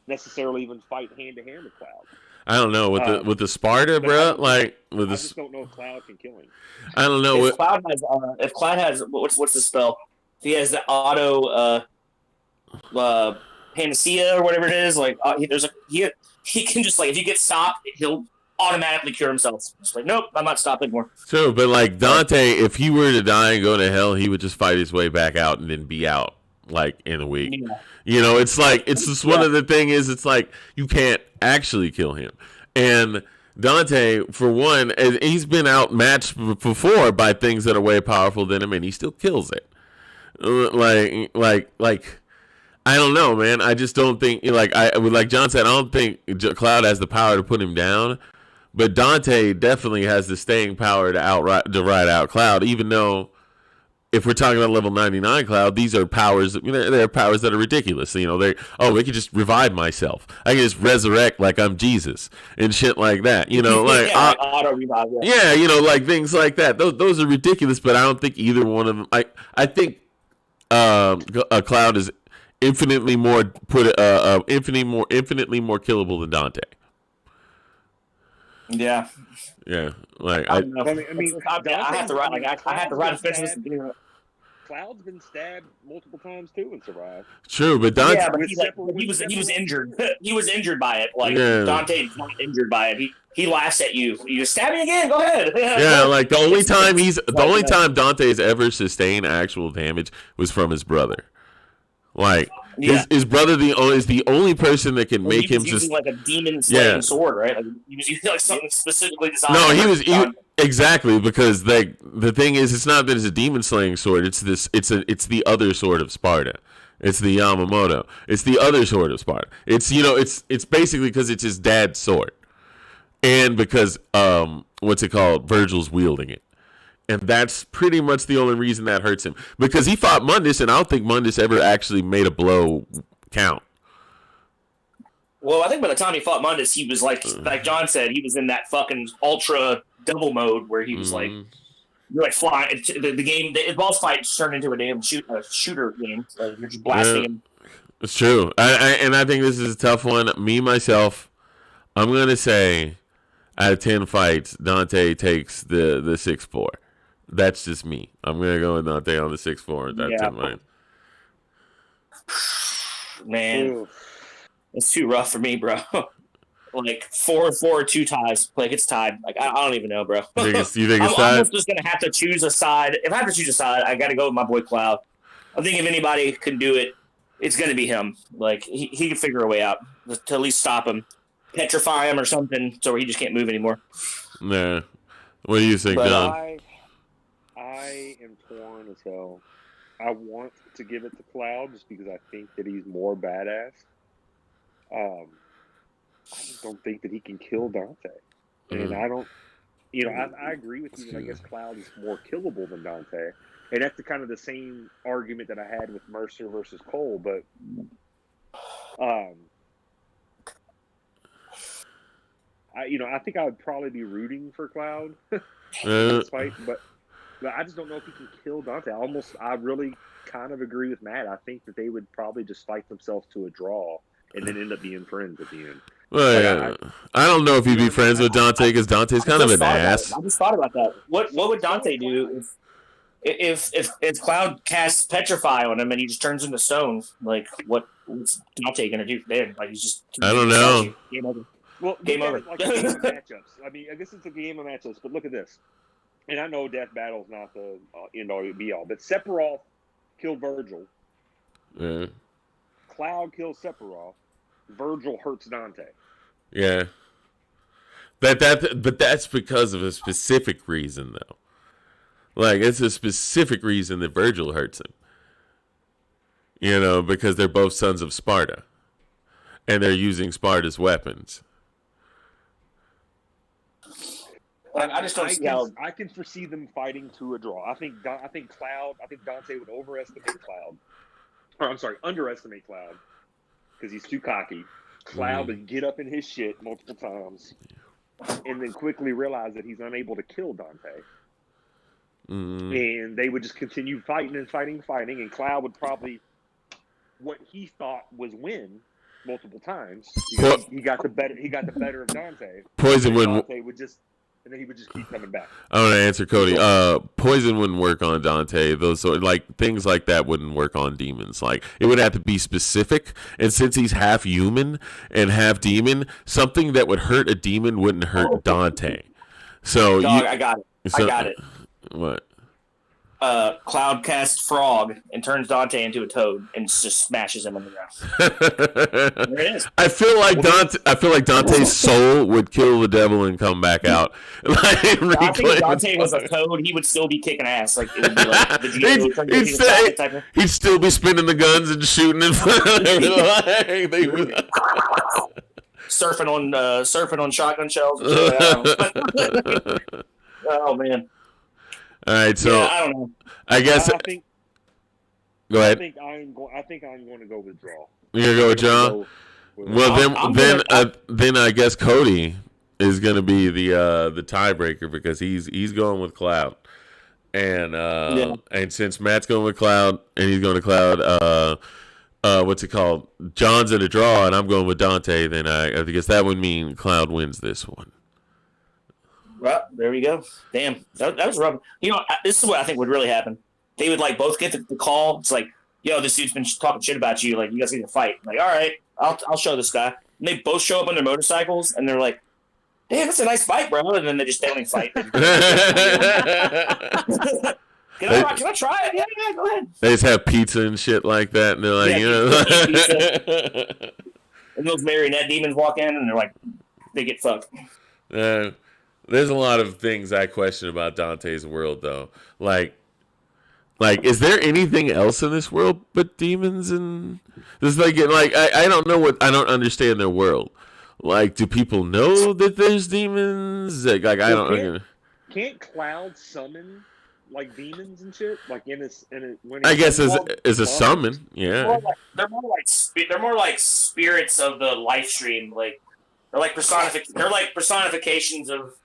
necessarily even fight hand to hand with Cloud. I don't know with the Sparta, bro. I just don't know if Cloud can kill him. I don't know if Cloud has what's the spell? If he has the auto panacea or whatever it is, like he can just like if you get stopped, he'll automatically cure himself. It's like, nope, I'm not stopping anymore. True, but like Dante, if he were to die and go to hell, he would just fight his way back out and then be out like in a week. Yeah. You know, it's like it's just one of the thing is it's like you can't actually kill him. And Dante, for one, he's been outmatched before by things that are way powerful than him, and he still kills it. Like. I don't know, man. I just don't think like John said. I don't think Cloud has the power to put him down. But Dante definitely has the staying power to ride out Cloud, even though if we're talking about level 99 Cloud, these are powers, they're powers that are ridiculous. We can just revive myself. I can just resurrect like I'm Jesus and shit like that. Auto revive. Yeah, like things like that. Those are ridiculous, but I don't think either one of them. I think Cloud is infinitely more infinitely more killable than Dante. Yeah. Yeah. Like I have to ride. Like I have to ride a fence. Cloud's been stabbed multiple times too and survived. True, but Dante. Yeah, but he was injured. He was injured by it. Like Dante's not injured by it. He laughs at you. You just stab me again. Go ahead. Yeah, like the only time Dante's ever sustained actual damage was from his brother. Like his brother is the only person that can make him just like a demon slaying sword, right? Like he was using like something specifically designed. No, he exactly because the thing is, it's not that it's a demon slaying sword. It's the other sword of Sparta. It's the Yamamoto. It's the other sword of Sparta. It's it's basically because it's his dad's sword, and because Virgil's wielding it. And that's pretty much the only reason that hurts him. Because he fought Mundus, and I don't think Mundus ever actually made a blow count. Well, I think by the time he fought Mundus, he was like John said, he was in that fucking ultra double mode where he was like, you're like flying. The game, the boss fight turned into a damn shooter game. So you're just blasting him. It's true. And I think this is a tough one. Me, myself, I'm going to say out of 10 fights, Dante takes the 6-4. That's just me. I'm gonna go with Dante on the 6-4. That's 10 lane. Man, it's too rough for me, bro. Like 4-4, 2 ties. Like it's tied. Like I don't even know, bro. You think it's tied? I'm just gonna have to choose a side. If I have to choose a side, I got to go with my boy Cloud. I think if anybody can do it, it's gonna be him. Like he can figure a way out to at least stop him, petrify him or something, so he just can't move anymore. Nah. What do you think, John? I am torn as hell. I want to give it to Cloud just because I think that he's more badass. just don't think that he can kill Dante. And I don't, I agree with you that I guess Cloud is more killable than Dante. And that's the same argument that I had with Mercer versus Cole. But, I think I would probably be rooting for Cloud in this fight. But I just don't know if he can kill Dante. I really kind of agree with Matt. I think that they would probably just fight themselves to a draw and then end up being friends at the end. Well, I don't know if he'd be friends with Dante because Dante's kind of an ass. I just thought about that. What would Dante do if Cloud casts Petrify on him and he just turns into stone? Like, what's Dante gonna do then? Like, he's just I don't know. Game over. Well, game over. Like a game of matchups. I mean, I guess it's a game of matchups. But look at this. And I know Death Battle's not the end all be all, but Sephiroth killed Virgil. Yeah. Cloud kills Sephiroth. Virgil hurts Dante. Yeah. But that's because of a specific reason, though. Like, it's a specific reason that Virgil hurts him. Because they're both sons of Sparta. And they're using Sparta's weapons. I just don't see how I can foresee them fighting to a draw. I think Dante would underestimate Cloud because he's too cocky. Cloud would get up in his shit multiple times and then quickly realize that he's unable to kill Dante. And they would just continue fighting, and Cloud would probably what he thought was win multiple times. He got the better of Dante. Poison wouldn't. Dante would just. And then he would just keep coming back. I want to answer Cody. Poison wouldn't work on Dante. Those things like that wouldn't work on demons. Like, it would have to be specific. And since he's half human and half demon, something that would hurt a demon wouldn't hurt Dante. So I got it. I got it. What? Cloud casts Frog and turns Dante into a toad and just smashes him on the ground. There it is. I feel like Dante's soul would kill the devil and come back out. I think if Dante was a toad, he would still be kicking ass. Like, it would be like the he'd still be spinning the guns and shooting in front of everyone. surfing on shotgun shells. Oh man. All right, so yeah, I don't know. I guess. Go ahead. I think I'm going to go with draw. You're gonna go with draw. Well, then I guess Cody is going to be the tiebreaker because he's going with Cloud, and since Matt's going with Cloud and he's going to Cloud, what's it called? John's in a draw, and I'm going with Dante. Then I guess that would mean Cloud wins this one. Well, there we go. Damn, that was rough. This is what I think would really happen. They would both get the call. It's like, yo, this dude's been talking shit about you. Like, you guys need to fight. I'm like, all right, I'll show this guy. And they both show up on their motorcycles, and they're like, damn, that's a nice fight, bro. And then they only fight. Can I try it? Yeah, go ahead. They just have pizza and shit like that, and they're like, and those marionette demons walk in, and they're like, they get fucked. There's a lot of things I question about Dante's world, though. Like, is there anything else in this world but demons? And this I don't know I don't understand their world. Like, do people know that there's demons? I don't know. Can't Cloud summon demons and shit? I guess as a summon, yeah. They're more like spirits of the life stream. Like, they're like personifications of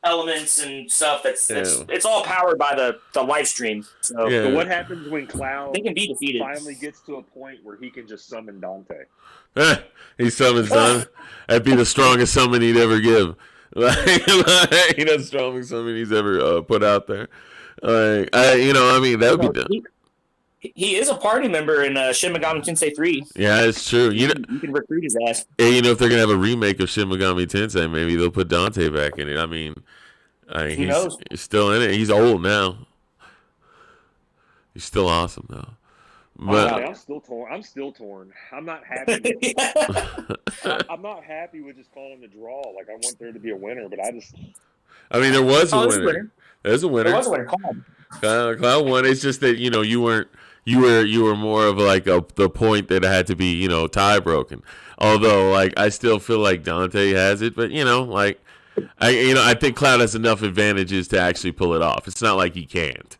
elements and stuff. It's all powered by the live stream. So, yeah. But what happens when Cloud they can be defeated? Finally gets to a point where he can just summon Dante? He summons Dante. That'd be the strongest summon he'd ever give. That's the strongest summon he's ever put out there. That would be done. He is a party member in Shin Megami Tensei 3. Yeah, it's true. You can recruit his ass. Hey, if they're gonna have a remake of Shin Megami Tensei, maybe they'll put Dante back in it. Who knows? He's still in it. He's old now. He's still awesome though. But I'm still torn. I'm not happy. I'm not happy with just calling the draw. Like, I want there to be a winner, but there was a winner. There's a winner. There was a winner. Cloud won. It's just that you were more of the point that it had to be tie broken. Although, like, I still feel like Dante has it, but I think Cloud has enough advantages to actually pull it off. It's not like he can't.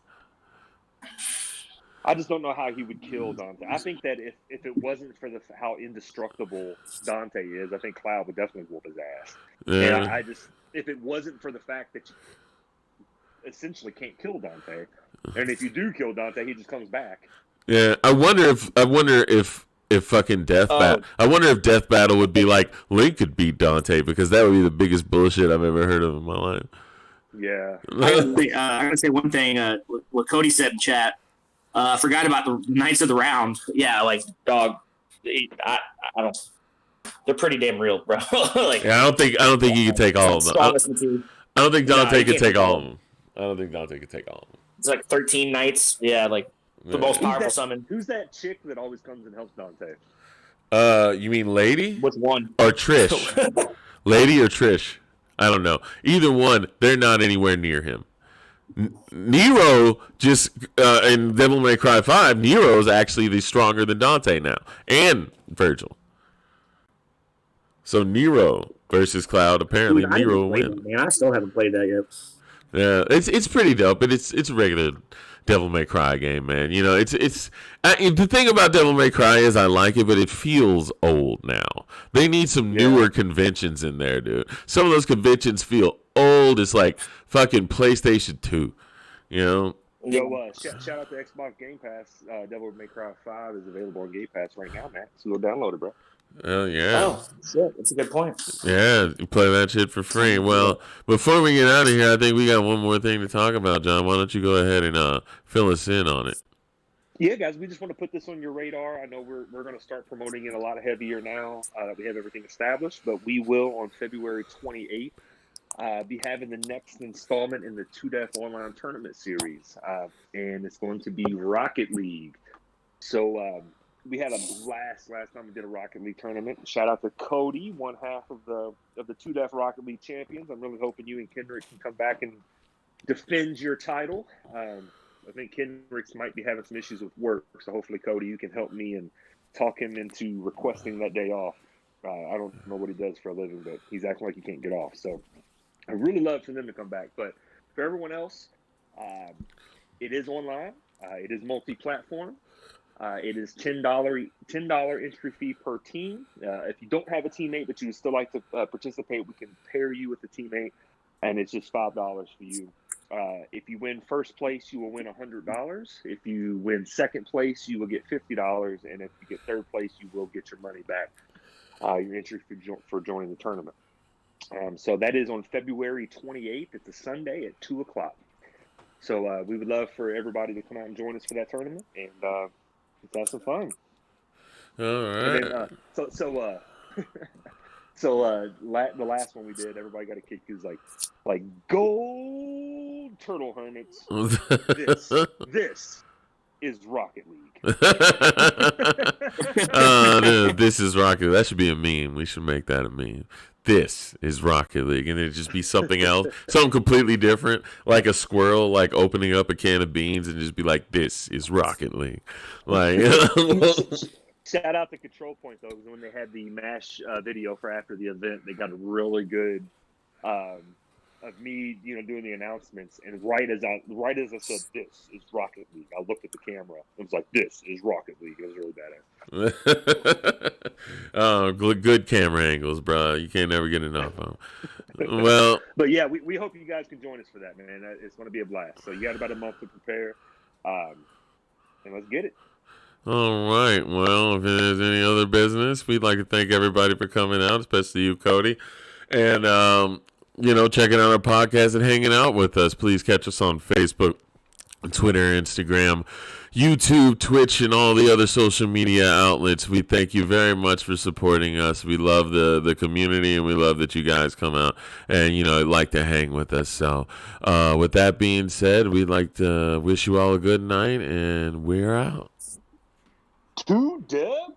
I just don't know how he would kill Dante. I think that if it wasn't for how indestructible Dante is, I think Cloud would definitely whoop his ass. Yeah. And I just, if it wasn't for the fact that you essentially can't kill Dante, and if you do kill Dante, he just comes back. Yeah, I wonder if fucking I wonder if Death Battle would be like Link could beat Dante, because that would be the biggest bullshit I've ever heard of in my life. Yeah. I'm gonna say one thing. What Cody said in chat. I forgot about the Knights of the Round. Yeah, like, dog. I don't. They're pretty damn real, bro. Like, yeah, I don't think he can take all of them. I don't think Dante can take all of them. I don't think Dante can take all of them. It's like 13 knights. Yeah, like the most powerful summon. Who's that chick that always comes and helps Dante? You mean Lady? Which one? Or Trish? Lady or Trish? I don't know. Either one, they're not anywhere near him. Nero just in Devil May Cry 5, Nero is actually the stronger than Dante now, and Virgil. So Nero versus Cloud, apparently. Dude, Nero will win. Man, I still haven't played that yet. Yeah, it's pretty dope, but it's a regular Devil May Cry game, man. You know, the thing about Devil May Cry is I like it, but it feels old now. They need some newer conventions in there, dude. Some of those conventions feel old. It's like fucking PlayStation 2, you know? Yo, shout out to Xbox Game Pass. Devil May Cry 5 is available on Game Pass right now, man. So go download it, bro. Oh, yeah. Oh, shit. That's a good point. Yeah, you play that shit for free. Well, before we get out of here, I think we got one more thing to talk about, John. Why don't you go ahead and fill us in on it? Yeah, guys, we just want to put this on your radar. I know we're going to start promoting it a lot heavier now that we have everything established, but we will on February 28th be having the next installment in the 2Def Online Tournament Series, and it's going to be Rocket League. So we had a blast last time we did a Rocket League tournament. Shout out to Cody, one half of the 2Def Rocket League champions. I'm really hoping you and Kendrick can come back and defend your title. I think Kendrick might be having some issues with work, so hopefully, Cody, you can help me and talk him into requesting that day off. I don't know what he does for a living, but he's acting like he can't get off. So I really love for them to come back. But for everyone else, it is online. It is multi-platform. It is $10 entry fee per team. If you don't have a teammate but you would still like to participate, we can pair you with a teammate, and it's just $5 for you. If you win first place, you will win $100. If you win second place, you will get $50, and if you get third place, you will get your money back. Your entry for joining the tournament. So that is on February 28th. It's a Sunday at 2:00. So we would love for everybody to come out and join us for that tournament, and let's have some fun. All right. And then, the last one we did, everybody got a kick. Is like gold turtle hermits. This is Rocket League. This is Rocket League. That should be a meme. We should make that a meme. This is Rocket League, and it'd just be something else, something completely different, like a squirrel, like opening up a can of beans, and just be like, "This is Rocket League." Like, shout out to Control Point though, because when they had the MASH video for after the event, they got a really good of me, doing the announcements, and right as I said, "This is Rocket League," I looked at the camera. It was like, "This is Rocket League." It was really badass. Oh, good camera angles, bro. You can't never get enough of them. Well, but yeah, we hope you guys can join us for that, man. It's going to be a blast. So you got about a month to prepare, and let's get it. All right. Well, if there's any other business, we'd like to thank everybody for coming out, especially you, Cody, and checking out our podcast and hanging out with us. Please catch us on Facebook, Twitter, Instagram, YouTube, Twitch, and all the other social media outlets. We thank you very much for supporting us. We love the community, and we love that you guys come out and, like to hang with us. So with that being said, we'd like to wish you all a good night, and we're out. 2Def